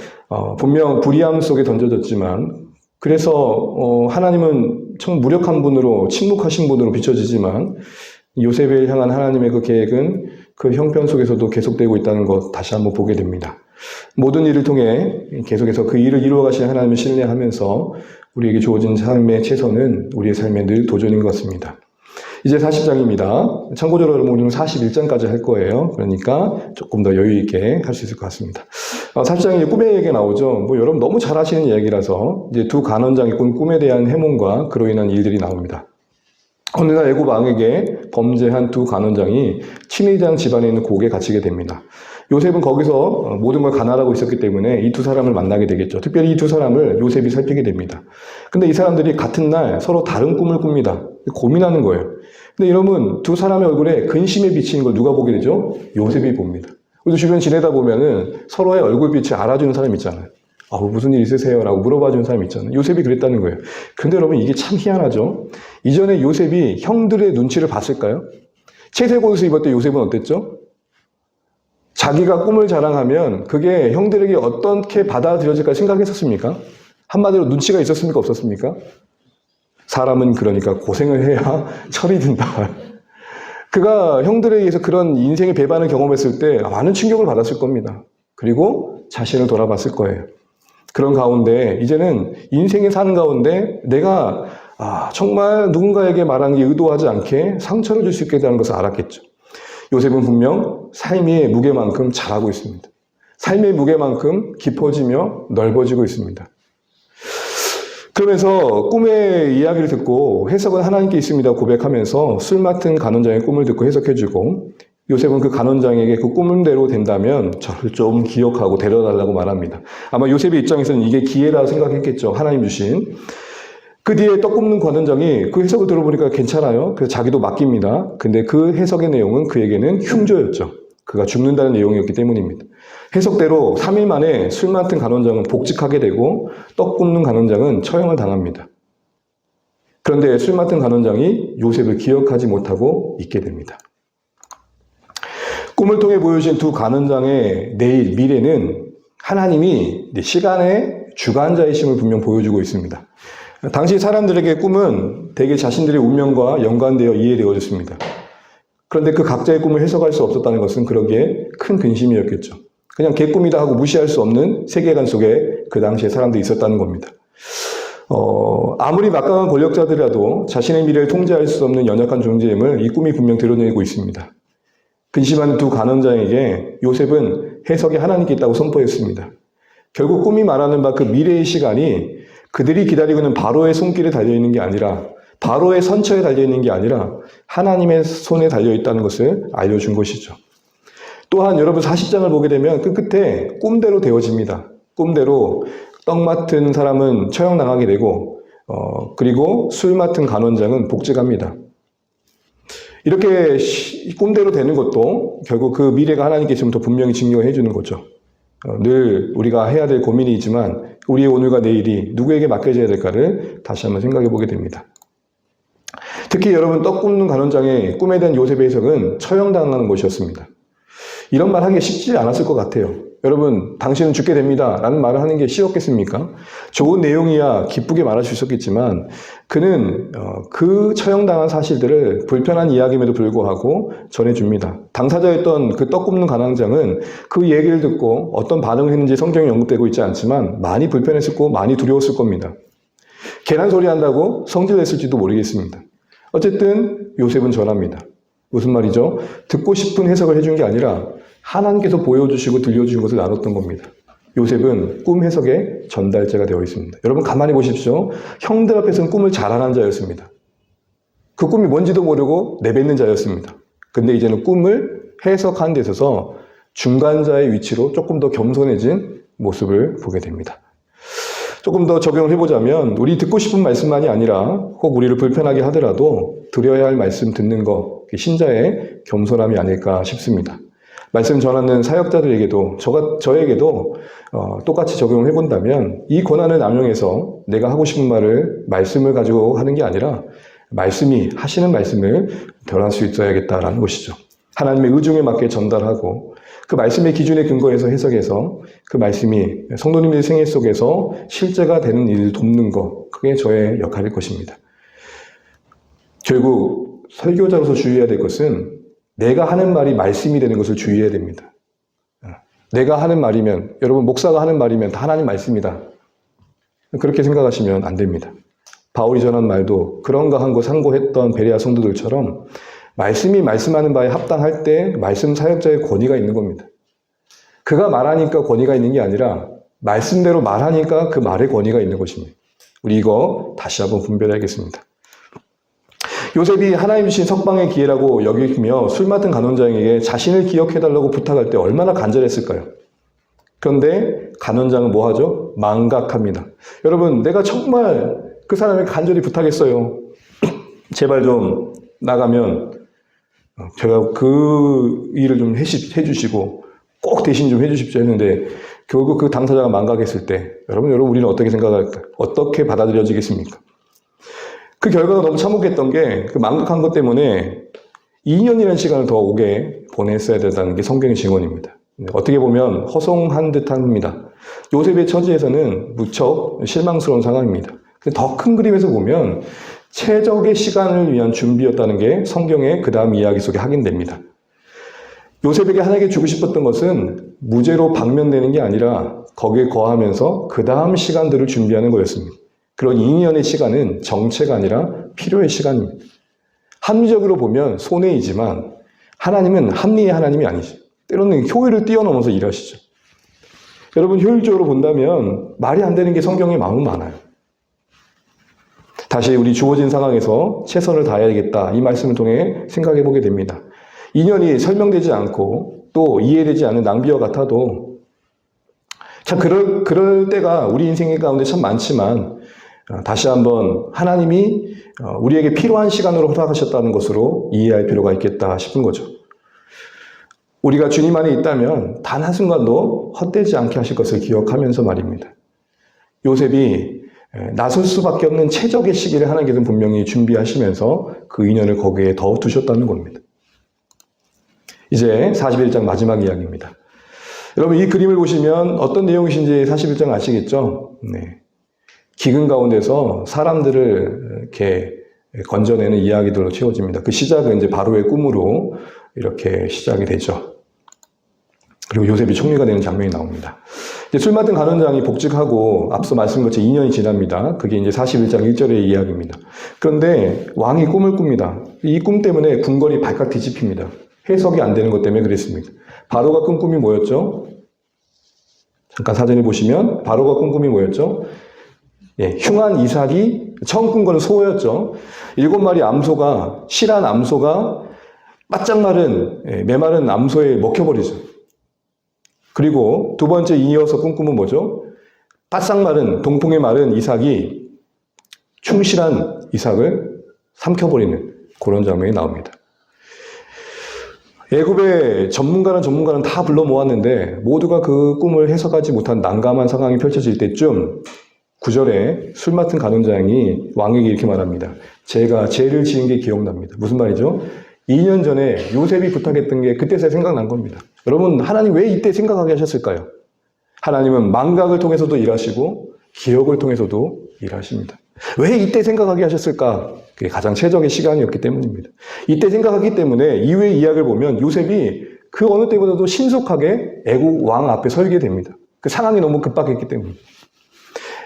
분명 불의함 속에 던져졌지만 그래서 하나님은 참 무력한 분으로 침묵하신 분으로 비춰지지만 요셉을 향한 하나님의 그 계획은 그 형편 속에서도 계속되고 있다는 것 다시 한번 보게 됩니다. 모든 일을 통해 계속해서 그 일을 이루어 가시는 하나님을 신뢰하면서 우리에게 주어진 삶의 최선은 우리의 삶의 늘 도전인 것 같습니다. 이제 40장입니다. 참고적으로 우리는 41장까지 할 거예요. 그러니까 조금 더 여유 있게 할 수 있을 것 같습니다. 40장에 꿈의 얘기가 나오죠. 여러분 너무 잘 아시는 이야기라서 이제 두 간원장이 꾼 꿈에 대한 해몽과 그로 인한 일들이 나옵니다. 어느 날 애굽 왕에게 범죄한 두 간원장이 친위장 집안에 있는 고국에 갇히게 됩니다. 요셉은 거기서 모든 걸 관할하고 있었기 때문에 이 두 사람을 만나게 되겠죠. 특별히 이 두 사람을 요셉이 살피게 됩니다. 근데 이 사람들이 같은 날 서로 다른 꿈을 꿉니다. 고민하는 거예요. 근데 여러분 두 사람의 얼굴에 근심에 비치는 걸 누가 보게 되죠? 요셉이 봅니다. 우리도 주변 지내다 보면은 서로의 얼굴빛을 알아주는 사람 있잖아요. 무슨 일 있으세요? 라고 물어봐주는 사람이 있잖아요. 요셉이 그랬다는 거예요. 근데 여러분 이게 참 희한하죠? 이전에 요셉이 형들의 눈치를 봤을까요? 채색 옷을 입을 때 요셉은 어땠죠? 자기가 꿈을 자랑하면 그게 형들에게 어떻게 받아들여질까 생각했었습니까? 한마디로 눈치가 있었습니까? 없었습니까? 사람은 그러니까 고생을 해야 철이 든다. 그가 형들에 의해서 그런 인생의 배반을 경험했을 때 많은 충격을 받았을 겁니다. 그리고 자신을 돌아봤을 거예요. 그런 가운데 이제는 인생에 사는 가운데 내가 정말 누군가에게 말하는 게 의도하지 않게 상처를 줄 수 있게 되는 것을 알았겠죠. 요셉은 분명 삶의 무게만큼 잘하고 있습니다. 삶의 무게만큼 깊어지며 넓어지고 있습니다. 그러면서 꿈의 이야기를 듣고 해석은 하나님께 있습니다 고백하면서 술 맡은 간원장의 꿈을 듣고 해석해주고 요셉은 그 간원장에게 그 꿈대로 된다면 저를 좀 기억하고 데려달라고 말합니다. 아마 요셉의 입장에서는 이게 기회라 생각했겠죠. 하나님 주신. 그 뒤에 떡 굽는 간원장이 그 해석을 들어보니까 괜찮아요. 그래서 자기도 맡깁니다. 근데 그 해석의 내용은 그에게는 흉조였죠. 그가 죽는다는 내용이었기 때문입니다. 해석대로 3일 만에 술 맡은 간원장은 복직하게 되고 떡 굽는 간원장은 처형을 당합니다. 그런데 술 맡은 간원장이 요셉을 기억하지 못하고 있게 됩니다. 꿈을 통해 보여주신 두 간원장의 내일, 미래는 하나님이 시간의 주관자이심을 분명 보여주고 있습니다. 당시 사람들에게 꿈은 대개 자신들의 운명과 연관되어 이해되어졌습니다. 그런데 그 각자의 꿈을 해석할 수 없었다는 것은 그러기에 큰 근심이었겠죠. 그냥 개꿈이다 하고 무시할 수 없는 세계관 속에 그 당시에 사람들이 있었다는 겁니다. 아무리 막강한 권력자들이라도 자신의 미래를 통제할 수 없는 연약한 존재임을 이 꿈이 분명 드러내고 있습니다. 근심하는 두 간원장에게 요셉은 해석이 하나님께 있다고 선포했습니다. 결국 꿈이 말하는 바 그 미래의 시간이 그들이 기다리고 있는 바로의 손길에 달려있는 게 아니라 바로의 선처에 달려있는 게 아니라 하나님의 손에 달려있다는 것을 알려준 것이죠. 또한 여러분 40장을 보게 되면 그 끝에 꿈대로 되어집니다. 꿈대로 떡 맡은 사람은 처형당하게 되고 그리고 술 맡은 간원장은 복직합니다. 이렇게 꿈대로 되는 것도 결국 그 미래가 하나님께 있으면 더 분명히 증명해 주는 거죠. 늘 우리가 해야 될 고민이 있지만 우리의 오늘과 내일이 누구에게 맡겨져야 될까를 다시 한번 생각해 보게 됩니다. 특히 여러분 떡 굽는 간원장의 꿈에 대한 요셉의 해석은 처형당하는 것이었습니다. 이런 말 하기 쉽지 않았을 것 같아요. 여러분 당신은 죽게 됩니다 라는 말을 하는 게 쉬웠겠습니까? 좋은 내용이야 기쁘게 말할 수 있었겠지만 그는 그 처형당한 사실들을 불편한 이야기임에도 불구하고 전해줍니다. 당사자였던 그 떡 굽는 간원장은 그 얘기를 듣고 어떤 반응을 했는지 성경에 언급되고 있지 않지만 많이 불편했었고 많이 두려웠을 겁니다. 계란 소리 한다고 성질냈을지도 모르겠습니다. 어쨌든 요셉은 전합니다. 무슨 말이죠? 듣고 싶은 해석을 해준 게 아니라 하나님께서 보여주시고 들려주신 것을 나눴던 겁니다. 요셉은 꿈 해석의 전달자가 되어 있습니다. 여러분 가만히 보십시오. 형들 앞에서는 꿈을 잘하는 자였습니다. 그 꿈이 뭔지도 모르고 내뱉는 자였습니다. 근데 이제는 꿈을 해석하는 데 있어서 중간자의 위치로 조금 더 겸손해진 모습을 보게 됩니다. 조금 더 적용을 해보자면 우리 듣고 싶은 말씀만이 아니라 혹 우리를 불편하게 하더라도 드려야 할 말씀 듣는 것, 신자의 겸손함이 아닐까 싶습니다. 말씀 전하는 사역자들에게도 저에게도 똑같이 적용을 해본다면 이 권한을 남용해서 내가 하고 싶은 말씀을 가지고 하는 게 아니라 말씀이 하시는 말씀을 전할 수 있어야겠다라는 것이죠. 하나님의 의중에 맞게 전달하고 그 말씀의 기준에 근거해서 해석해서 그 말씀이 성도님들의 생애 속에서 실제가 되는 일을 돕는 것, 그게 저의 역할일 것입니다. 결국 설교자로서 주의해야 될 것은 내가 하는 말이 말씀이 되는 것을 주의해야 됩니다. 내가 하는 말이면, 여러분 목사가 하는 말이면 다 하나님 말씀이다. 그렇게 생각하시면 안 됩니다. 바울이 전한 말도 그런가 한 거 상고했던 베레아 성도들처럼 말씀이 말씀하는 바에 합당할 때 말씀 사역자의 권위가 있는 겁니다. 그가 말하니까 권위가 있는 게 아니라 말씀대로 말하니까 그 말의 권위가 있는 것입니다. 우리 이거 다시 한번 분별해야겠습니다. 요셉이 하나님 주신 석방의 기회라고 여기며 술 맡은 간원장에게 자신을 기억해달라고 부탁할 때 얼마나 간절했을까요? 그런데 간원장은 뭐 하죠? 망각합니다. 여러분, 내가 정말 그 사람에게 간절히 부탁했어요. 제발 좀 나가면 제가 그 일을 좀 해주시고 꼭 대신 좀 해주십시오 했는데 결국 그 당사자가 망각했을 때 여러분 우리는 어떻게 생각할까요? 어떻게 받아들여지겠습니까? 그 결과가 너무 참혹했던 게 그 망각한 것 때문에 2년이라는 시간을 더 오게 보냈어야 된다는 게 성경의 증언입니다. 어떻게 보면 허송한 듯합니다. 요셉의 처지에서는 무척 실망스러운 상황입니다. 더 큰 그림에서 보면 최적의 시간을 위한 준비였다는 게 성경의 그 다음 이야기 속에 확인됩니다. 요셉에게 하나님께 주고 싶었던 것은 무죄로 방면되는 게 아니라 거기에 거하면서 그 다음 시간들을 준비하는 거였습니다. 그런 2년의 시간은 정체가 아니라 필요의 시간입니다. 합리적으로 보면 손해이지만 하나님은 합리의 하나님이 아니죠. 때로는 효율을 뛰어넘어서 일하시죠. 여러분 효율적으로 본다면 말이 안 되는 게 성경에 마음 많아요. 다시 우리 주어진 상황에서 최선을 다해야겠다. 이 말씀을 통해 생각해 보게 됩니다. 2년이 설명되지 않고 또 이해되지 않는 낭비와 같아도 참 그럴 때가 우리 인생 가운데 참 많지만 다시 한번 하나님이 우리에게 필요한 시간으로 허락하셨다는 것으로 이해할 필요가 있겠다 싶은 거죠. 우리가 주님 안에 있다면 단 한순간도 헛되지 않게 하실 것을 기억하면서 말입니다. 요셉이 나설 수밖에 없는 최적의 시기를 하나님께서는 분명히 준비하시면서 그 인연을 거기에 더 두셨다는 겁니다. 이제 41장 마지막 이야기입니다. 여러분 이 그림을 보시면 어떤 내용이신지 41장 아시겠죠? 네. 기근 가운데서 사람들을 이렇게 건져내는 이야기들로 채워집니다. 그 시작은 이제 바로의 꿈으로 이렇게 시작이 되죠. 그리고 요셉이 총리가 되는 장면이 나옵니다. 이제 술 맡은 간원장이 복직하고 앞서 말씀드린 것처럼 2년이 지납니다. 그게 이제 41장 1절의 이야기입니다. 그런데 왕이 꿈을 꿉니다. 이 꿈 때문에 궁궐이 발칵 뒤집힙니다. 해석이 안 되는 것 때문에 그랬습니다. 바로가 꾼 꿈이 뭐였죠? 잠깐 사전에 보시면 바로가 꾼 꿈이 뭐였죠? 예, 흉한 이삭이 처음 꾼 거는 소였죠. 7마리 암소가 실한 암소가 바짝 마른 메마른 암소에 먹혀버리죠. 그리고 두 번째 이어서 꾼 꿈은 뭐죠? 바싹 마른 동풍에 마른 이삭이 충실한 이삭을 삼켜버리는 그런 장면이 나옵니다. 애굽의 전문가는 다 불러 모았는데 모두가 그 꿈을 해석하지 못한 난감한 상황이 펼쳐질 때쯤 9절에 술 맡은 간원장이 왕에게 이렇게 말합니다. 제가 죄를 지은 게 기억납니다. 무슨 말이죠? 2년 전에 요셉이 부탁했던 게 그때서 생각난 겁니다. 여러분 하나님 왜 이때 생각하게 하셨을까요? 하나님은 망각을 통해서도 일하시고 기억을 통해서도 일하십니다. 왜 이때 생각하게 하셨을까? 그게 가장 최적의 시간이었기 때문입니다. 이때 생각하기 때문에 이후의 이야기를 보면 요셉이 그 어느 때보다도 신속하게 애국 왕 앞에 서게 됩니다. 그 상황이 너무 급박했기 때문입니다.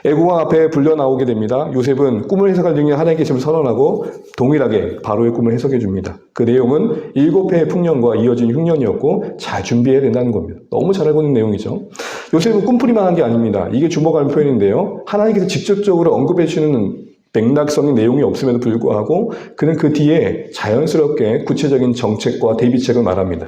애국왕 앞에 불려 나오게 됩니다. 요셉은 꿈을 해석할 능력이 하나님께 있음을 선언하고 동일하게 바로의 꿈을 해석해 줍니다. 그 내용은 7회의 풍년과 이어진 흉년이었고 잘 준비해야 된다는 겁니다. 너무 잘 알고 있는 내용이죠. 요셉은 꿈풀이만 한 게 아닙니다. 이게 주목할 표현인데요. 하나님께서 직접적으로 언급해 주는 맥락성의 내용이 없음에도 불구하고 그는 그 뒤에 자연스럽게 구체적인 정책과 대비책을 말합니다.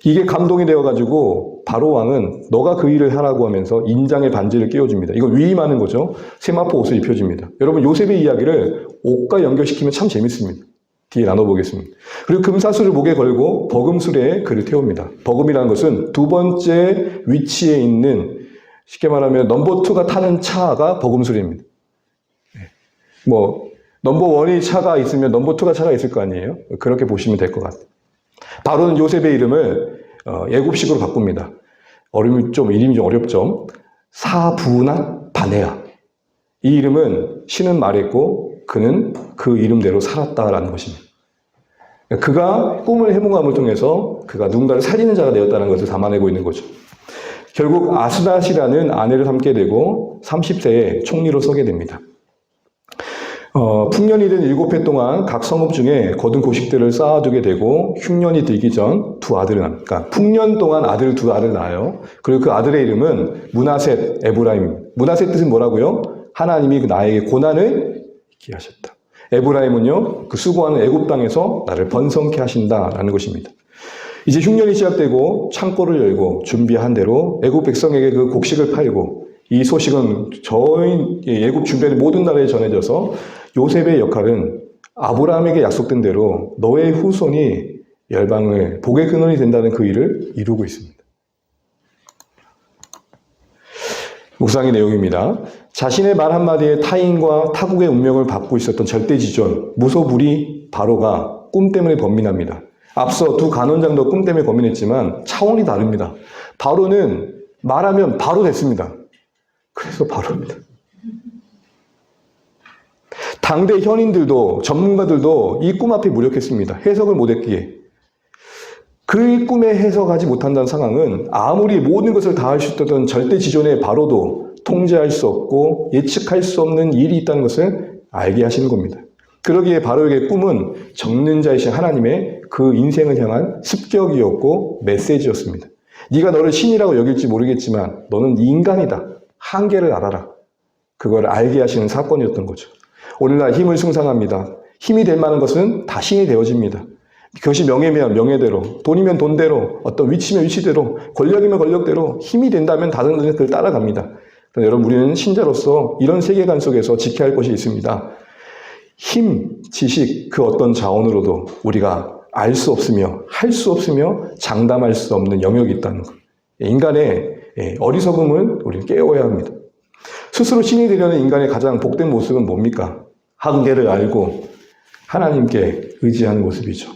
이게 감동이 되어가지고 바로 왕은 너가 그 일을 하라고 하면서 인장의 반지를 끼워줍니다. 이거 위임하는 거죠. 세마포 옷을 입혀줍니다. 여러분 요셉의 이야기를 옷과 연결시키면 참 재밌습니다. 뒤에 나눠보겠습니다. 그리고 금사슬을 목에 걸고 버금수레에 그를 태웁니다. 버금이라는 것은 두 번째 위치에 있는 쉽게 말하면 넘버2가 타는 차가 버금수레입니다. 뭐 넘버1이 차가 있으면 넘버2가 차가 있을 거 아니에요. 그렇게 보시면 될 것 같아요. 바로는 요셉의 이름을 애굽식으로 바꿉니다. 이름이 좀 어렵죠. 사부나 바네아. 이 이름은 신은 말했고 그는 그 이름대로 살았다라는 것입니다. 그가 꿈을 해몽함을 통해서 그가 누군가를 살리는 자가 되었다는 것을 담아내고 있는 거죠. 결국 아스낫이라는 아내를 삼게 되고 30세에 총리로 서게 됩니다. 풍년이 된 7해 동안 각 성읍 중에 거둔 곡식들을 쌓아두게 되고 흉년이 들기 전 두 아들을 낳습니다. 그러니까 풍년 동안 두 아들을 낳아요. 그리고 그 아들의 이름은 므낫셋 에브라임. 므낫셋 뜻은 뭐라고요? 하나님이 나에게 고난을 있게 하셨다. 에브라임은요, 그 수고하는 애굽 땅에서 나를 번성케 하신다라는 것입니다. 이제 흉년이 시작되고 창고를 열고 준비한 대로 애굽 백성에게 그 곡식을 팔고 이 소식은 저희 애굽 주변의 모든 나라에 전해져서 요셉의 역할은 아브라함에게 약속된 대로 너의 후손이 열방을 복의 근원이 된다는 그 일을 이루고 있습니다. 묵상의 내용입니다. 자신의 말 한마디에 타인과 타국의 운명을 받고 있었던 절대지존 무소불위 바로가 꿈 때문에 번민합니다. 앞서 두 간원장도 꿈 때문에 고민했지만 차원이 다릅니다. 바로는 말하면 바로 됐습니다. 그래서 바로입니다. 당대 현인들도 전문가들도 이 꿈 앞에 무력했습니다. 해석을 못했기에. 그 꿈에 해석하지 못한다는 상황은 아무리 모든 것을 다 할 수 있던 절대지존의 바로도 통제할 수 없고 예측할 수 없는 일이 있다는 것을 알게 하시는 겁니다. 그러기에 바로에게 꿈은 적는 자이신 하나님의 그 인생을 향한 습격이었고 메시지였습니다. 네가 너를 신이라고 여길지 모르겠지만 너는 인간이다. 한계를 알아라. 그걸 알게 하시는 사건이었던 거죠. 오늘날 힘을 숭상합니다. 힘이 될 만한 것은 다 신이 되어집니다. 그것이 명예면 명예대로, 돈이면 돈대로, 어떤 위치면 위치대로, 권력이면 권력대로 힘이 된다면 다른 것은 그걸 따라갑니다. 그런데 여러분 우리는 신자로서 이런 세계관 속에서 지켜야 할 것이 있습니다. 힘, 지식, 그 어떤 자원으로도 우리가 알 수 없으며 할 수 없으며 장담할 수 없는 영역이 있다는 것. 인간의 어리석음을 우리는 깨워야 합니다. 스스로 신이 되려는 인간의 가장 복된 모습은 뭡니까? 한계를 알고 하나님께 의지하는 모습이죠.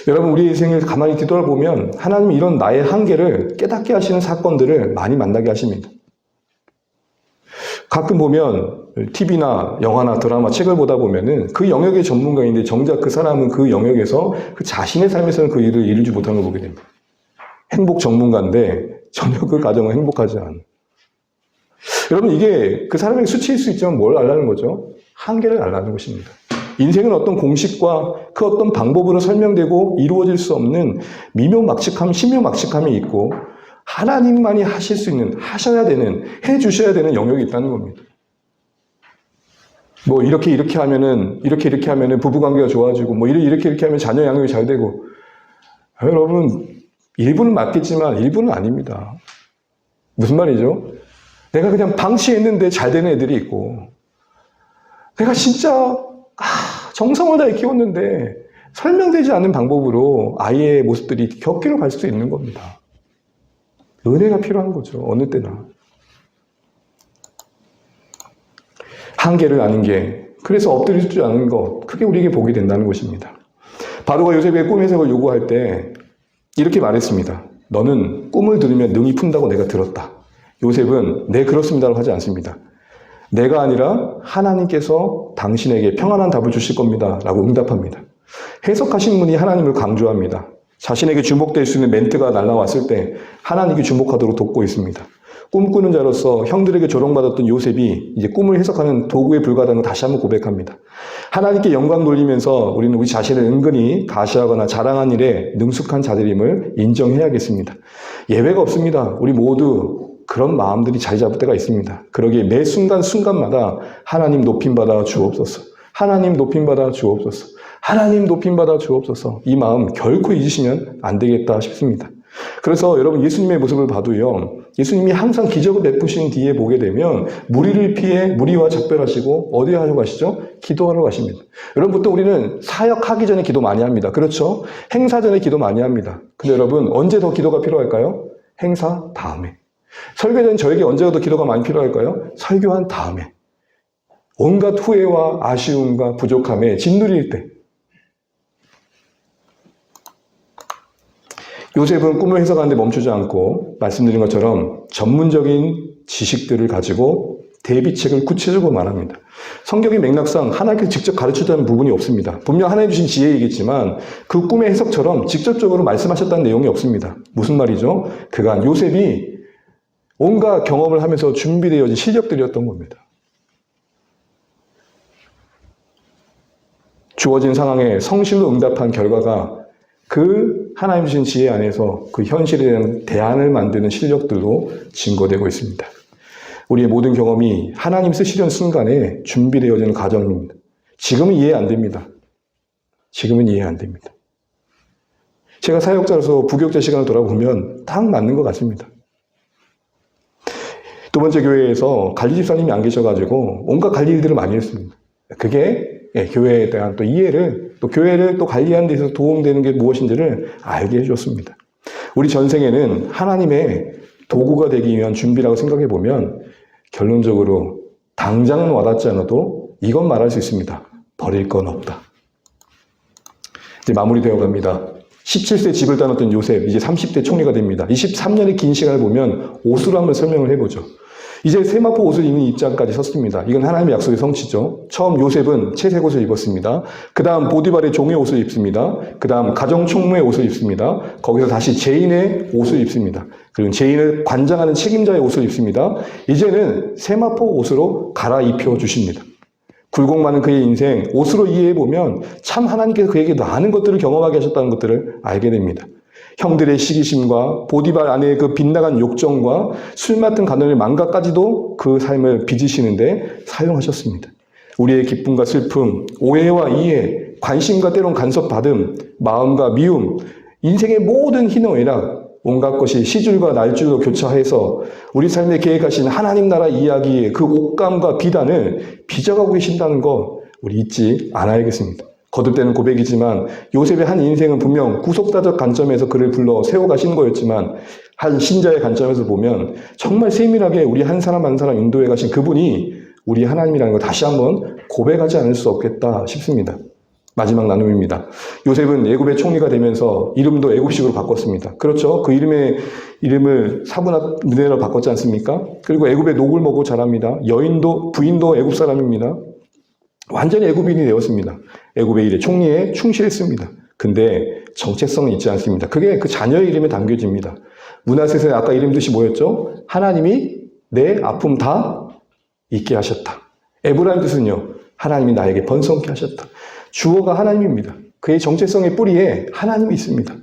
여러분 우리 인생을 가만히 뒤돌아보면 하나님이 이런 나의 한계를 깨닫게 하시는 사건들을 많이 만나게 하십니다. 가끔 보면 TV나 영화나 드라마, 책을 보다 보면은 그 영역의 전문가인데 정작 그 사람은 그 영역에서 그 자신의 삶에서는 그 일을 이루지 못하는 걸 보게 됩니다. 행복 전문가인데 전혀 그 가정은 행복하지 않아요. 여러분 이게 그 사람에게 수치일 수 있지만 뭘 알라는 거죠? 한계를 알라는 것입니다. 인생은 어떤 공식과 그 어떤 방법으로 설명되고 이루어질 수 없는 미묘막측함, 신묘막측함이 있고 하나님만이 하실 수 있는, 하셔야 되는, 해주셔야 되는 영역이 있다는 겁니다. 뭐 이렇게 하면은 부부관계가 좋아지고 뭐 이렇게 하면 자녀 양육이 잘 되고 여러분 일부는 맞겠지만 일부는 아닙니다. 무슨 말이죠? 내가 그냥 방치했는데 잘 되는 애들이 있고 내가 진짜 정성을 다해 키웠는데 설명되지 않는 방법으로 아이의 모습들이 격기로 갈 수도 있는 겁니다. 은혜가 필요한 거죠. 어느 때나. 한계를 아는 게 그래서 엎드리지 않는 것 그게 우리에게 복이 된다는 것입니다. 바로가 요셉의 꿈 해석을 요구할 때 이렇게 말했습니다. 너는 꿈을 들으면 능히 푼다고 내가 들었다. 요셉은 네 그렇습니다라고 하지 않습니다. 내가 아니라 하나님께서 당신에게 평안한 답을 주실 겁니다 라고 응답합니다. 해석하신 분이 하나님을 강조합니다. 자신에게 주목될 수 있는 멘트가 날라왔을 때 하나님께 주목하도록 돕고 있습니다. 꿈꾸는 자로서 형들에게 조롱받았던 요셉이 이제 꿈을 해석하는 도구에 불과하다는 걸 다시 한번 고백합니다. 하나님께 영광 돌리면서 우리는 우리 자신을 은근히 가시하거나 자랑한 일에 능숙한 자들임을 인정해야겠습니다. 예외가 없습니다. 우리 모두 그런 마음들이 자리 잡을 때가 있습니다. 그러기에 매 순간순간마다 하나님 높임받아 주옵소서. 하나님 높임받아 주옵소서. 하나님 높임받아 주옵소서. 이 마음 결코 잊으시면 안 되겠다 싶습니다. 그래서 여러분 예수님의 모습을 봐도요, 예수님이 항상 기적을 베푸신 뒤에 보게 되면 무리를 피해 무리와 작별하시고 어디 하러 가시죠? 기도하러 가십니다. 여러분 보통 우리는 사역하기 전에 기도 많이 합니다. 그렇죠? 행사 전에 기도 많이 합니다. 근데 여러분 언제 더 기도가 필요할까요? 행사 다음에. 설교 전 저에게 언제가 더 기도가 많이 필요할까요? 설교한 다음에. 온갖 후회와 아쉬움과 부족함에 짓누릴 때. 요셉은 꿈을 해석하는데 멈추지 않고 말씀드린 것처럼 전문적인 지식들을 가지고 대비책을 구체적으로 말합니다. 성경의 맥락상 하나님께서 직접 가르쳐주는 부분이 없습니다. 분명 하나님 주신 지혜이겠지만 그 꿈의 해석처럼 직접적으로 말씀하셨다는 내용이 없습니다. 무슨 말이죠? 그간 요셉이 온갖 경험을 하면서 준비되어진 실력들이었던 겁니다. 주어진 상황에 성실로 응답한 결과가 그 하나님 주신 지혜 안에서 그 현실에 대한 대안을 만드는 실력들로 증거되고 있습니다. 우리의 모든 경험이 하나님 쓰시려는 순간에 준비되어지는 과정입니다. 지금은 이해 안 됩니다. 지금은 이해 안 됩니다. 제가 사역자로서 부교육자 시간을 돌아보면 딱 맞는 것 같습니다. 두 번째 교회에서 관리 집사님이 안 계셔가지고 온갖 관리 일들을 많이 했습니다. 그게 교회에 대한 또 이해를, 또 교회를 또 관리하는 데 있어서 도움되는 게 무엇인지를 알게 해줬습니다. 우리 전생에는 하나님의 도구가 되기 위한 준비라고 생각해 보면 결론적으로 당장은 와닿지 않아도 이건 말할 수 있습니다. 버릴 건 없다. 이제 마무리되어 갑니다. 17세 집을 떠났던 요셉, 이제 30대 총리가 됩니다. 23년의 긴 시간을 보면 옷으로 한번 설명을 해보죠. 이제 세마포 옷을 입는 입장까지 섰습니다. 이건 하나님의 약속의 성취죠. 처음 요셉은 채색 옷을 입었습니다. 그 다음 보디발의 종의 옷을 입습니다. 그 다음 가정총무의 옷을 입습니다. 거기서 다시 죄인의 옷을 입습니다. 그리고 죄인을 관장하는 책임자의 옷을 입습니다. 이제는 세마포 옷으로 갈아입혀 주십니다. 굴곡 많은 그의 인생, 옷으로 이해해보면 참 하나님께서 그에게 많은 것들을 경험하게 하셨다는 것들을 알게 됩니다. 형들의 시기심과 보디발 아내의 그 빗나간 욕정과 술 맡은 가난의 망각까지도 그 삶을 빚으시는데 사용하셨습니다. 우리의 기쁨과 슬픔, 오해와 이해, 관심과 때론 간섭받음, 마음과 미움, 인생의 모든 희노애락, 온갖 것이 시줄과 날줄로 교차해서 우리 삶에 계획하신 하나님 나라 이야기의 그 옥감과 비단을 빚어가고 계신다는 거 우리 잊지 않아야겠습니다. 거듭되는 고백이지만 요셉의 한 인생은 분명 구속사적 관점에서 그를 불러 세워가시는 거였지만 한 신자의 관점에서 보면 정말 세밀하게 우리 한 사람 한 사람 인도해 가신 그분이 우리 하나님이라는 걸 다시 한번 고백하지 않을 수 없겠다 싶습니다. 마지막 나눔입니다. 요셉은 애굽의 총리가 되면서 이름도 애굽식으로 바꿨습니다. 그렇죠? 그 이름을 사분합 느네로 바꿨지 않습니까? 그리고 애굽의 녹을 먹고 자랍니다. 부인도 애굽 사람입니다. 완전히 애굽인이 되었습니다. 애굽의 일에 총리에 충실했습니다. 근데 정체성은 있지 않습니다. 그게 그 자녀의 이름에 담겨집니다. 문하세의 아까 이름 뜻이 뭐였죠? 하나님이 내 아픔 다 잊게 하셨다. 에브라임 뜻은요, 하나님이 나에게 번성케 하셨다. 주어가 하나님입니다. 그의 정체성의 뿌리에 하나님이 있습니다.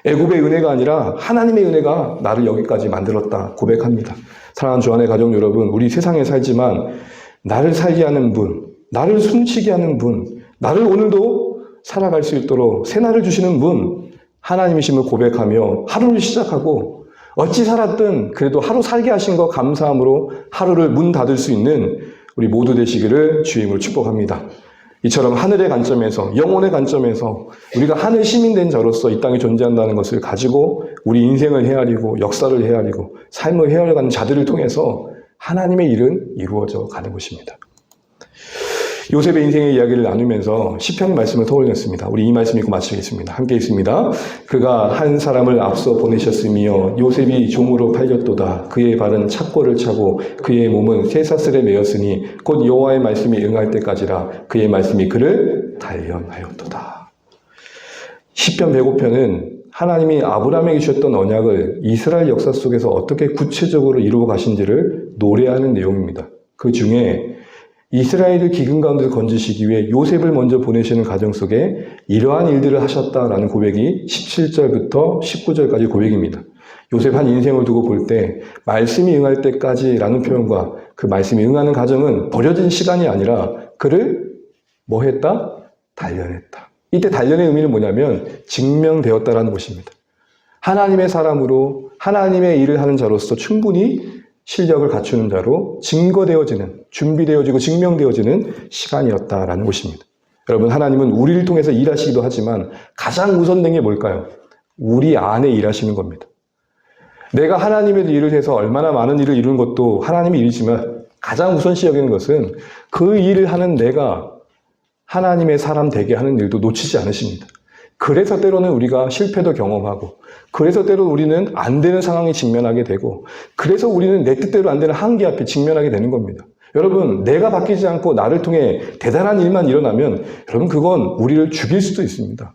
애굽의 은혜가 아니라 하나님의 은혜가 나를 여기까지 만들었다 고백합니다. 사랑하는 주 안의 가족 여러분, 우리 세상에 살지만 나를 살게 하는 분, 나를 숨쉬게 하는 분, 나를 오늘도 살아갈 수 있도록 새날을 주시는 분, 하나님이심을 고백하며 하루를 시작하고 어찌 살았든 그래도 하루 살게 하신 거 감사함으로 하루를 문 닫을 수 있는 우리 모두 되시기를 주임으로 축복합니다. 이처럼 하늘의 관점에서, 영혼의 관점에서 우리가 하늘 시민된 자로서 이 땅에 존재한다는 것을 가지고 우리 인생을 헤아리고 역사를 헤아리고 삶을 헤아려가는 자들을 통해서 하나님의 일은 이루어져 가는 것입니다. 요셉의 인생의 이야기를 나누면서 시편의 말씀을 떠올렸습니다. 우리 이 말씀 읽고 마치겠습니다. 함께 읽습니다. 그가 한 사람을 앞서 보내셨으며 요셉이 종으로 팔렸도다. 그의 발은 착고를 차고 그의 몸은 쇠사슬에 매였으니 곧 여호와의 말씀이 응할 때까지라. 그의 말씀이 그를 단련하였도다. 시편 105편은 하나님이 아브라함에게 주셨던 언약을 이스라엘 역사 속에서 어떻게 구체적으로 이루어 가신지를 노래하는 내용입니다. 그 중에 이스라엘을 기근 가운데서 건지시기 위해 요셉을 먼저 보내시는 과정 속에 이러한 일들을 하셨다라는 고백이 17절부터 19절까지 고백입니다. 요셉 한 인생을 두고 볼 때 말씀이 응할 때까지라는 표현과 그 말씀이 응하는 과정은 버려진 시간이 아니라 그를 뭐 했다? 단련했다. 이때 단련의 의미는 뭐냐면 증명되었다라는 것입니다. 하나님의 사람으로 하나님의 일을 하는 자로서 충분히 실력을 갖추는 자로 증거되어지는, 준비되어지고 증명되어지는 시간이었다라는 것입니다. 여러분, 하나님은 우리를 통해서 일하시기도 하지만 가장 우선된 게 뭘까요? 우리 안에 일하시는 겁니다. 내가 하나님의 일을 해서 얼마나 많은 일을 이루는 것도 하나님의 일이지만 가장 우선시 여기는 것은 그 일을 하는 내가 하나님의 사람 되게 하는 일도 놓치지 않으십니다. 그래서 때로는 우리가 실패도 경험하고, 그래서 때로 우리는 안 되는 상황에 직면하게 되고, 그래서 우리는 내 뜻대로 안 되는 한계 앞에 직면하게 되는 겁니다. 여러분, 내가 바뀌지 않고 나를 통해 대단한 일만 일어나면 여러분 그건 우리를 죽일 수도 있습니다.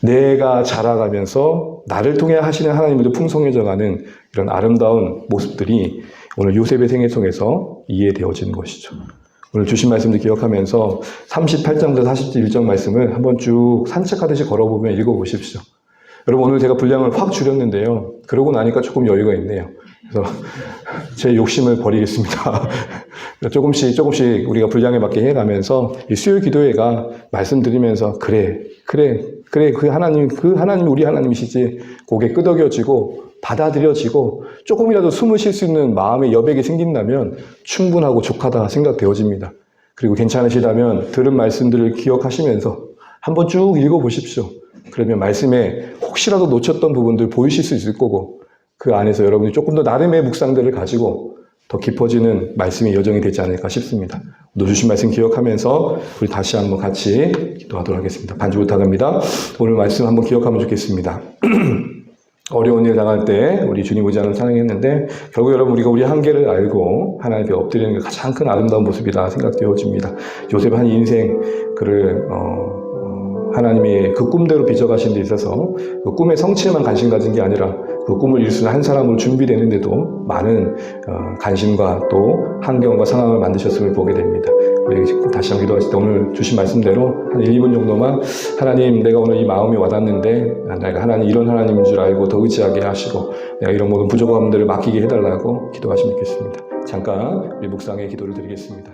내가 자라가면서 나를 통해 하시는 하나님도 풍성해져가는 이런 아름다운 모습들이 오늘 요셉의 생애 속에서 이해되어지는 것이죠. 오늘 주신 말씀들 기억하면서 38장부터 41장 말씀을 한번 쭉 산책하듯이 걸어보면 읽어보십시오. 여러분, 오늘 제가 분량을 확 줄였는데요. 그러고 나니까 조금 여유가 있네요. 그래서 제 욕심을 버리겠습니다. 조금씩 우리가 분량에 맞게 해가면서 이 수요 기도회가 말씀드리면서 그래 그 하나님이 우리 하나님이시지 고개 끄덕여지고 받아들여지고 조금이라도 숨을 쉴 수 있는 마음의 여백이 생긴다면 충분하고 족하다 생각되어집니다. 그리고 괜찮으시다면 들은 말씀들을 기억하시면서 한번 쭉 읽어보십시오. 그러면 말씀에 혹시라도 놓쳤던 부분들 보이실 수 있을 거고 그 안에서 여러분이 조금 더 나름의 묵상들을 가지고 더 깊어지는 말씀의 여정이 되지 않을까 싶습니다. 오늘 주신 말씀 기억하면서 우리 다시 한번 같이 기도하도록 하겠습니다. 반주 부탁합니다. 오늘 말씀 한번 기억하면 좋겠습니다. 어려운 일 당할 때 우리 주님 오지 않을 찬양했는데 결국 여러분 우리가 우리 한계를 알고 하나님 앞에 엎드리는 게 가장 큰 아름다운 모습이다 생각되어집니다. 요셉 한 인생 그를 하나님이 그 꿈대로 빚어가신 데 있어서 그 꿈의 성취에만 관심 가진 게 아니라 그 꿈을 이룰 수 있는 한 사람으로 준비되는데도 많은 관심과 또 환경과 상황을 만드셨음을 보게 됩니다. 우리 다시 한번 기도하실 때 오늘 주신 말씀대로 한 1, 2분 정도만 하나님 내가 오늘 이 마음이 와닿는데 내가 하나님 이런 하나님인 줄 알고 더 의지하게 하시고 내가 이런 모든 부족함들을 맡기게 해달라고 기도하시면 좋겠습니다. 잠깐 우리 묵상의 기도를 드리겠습니다.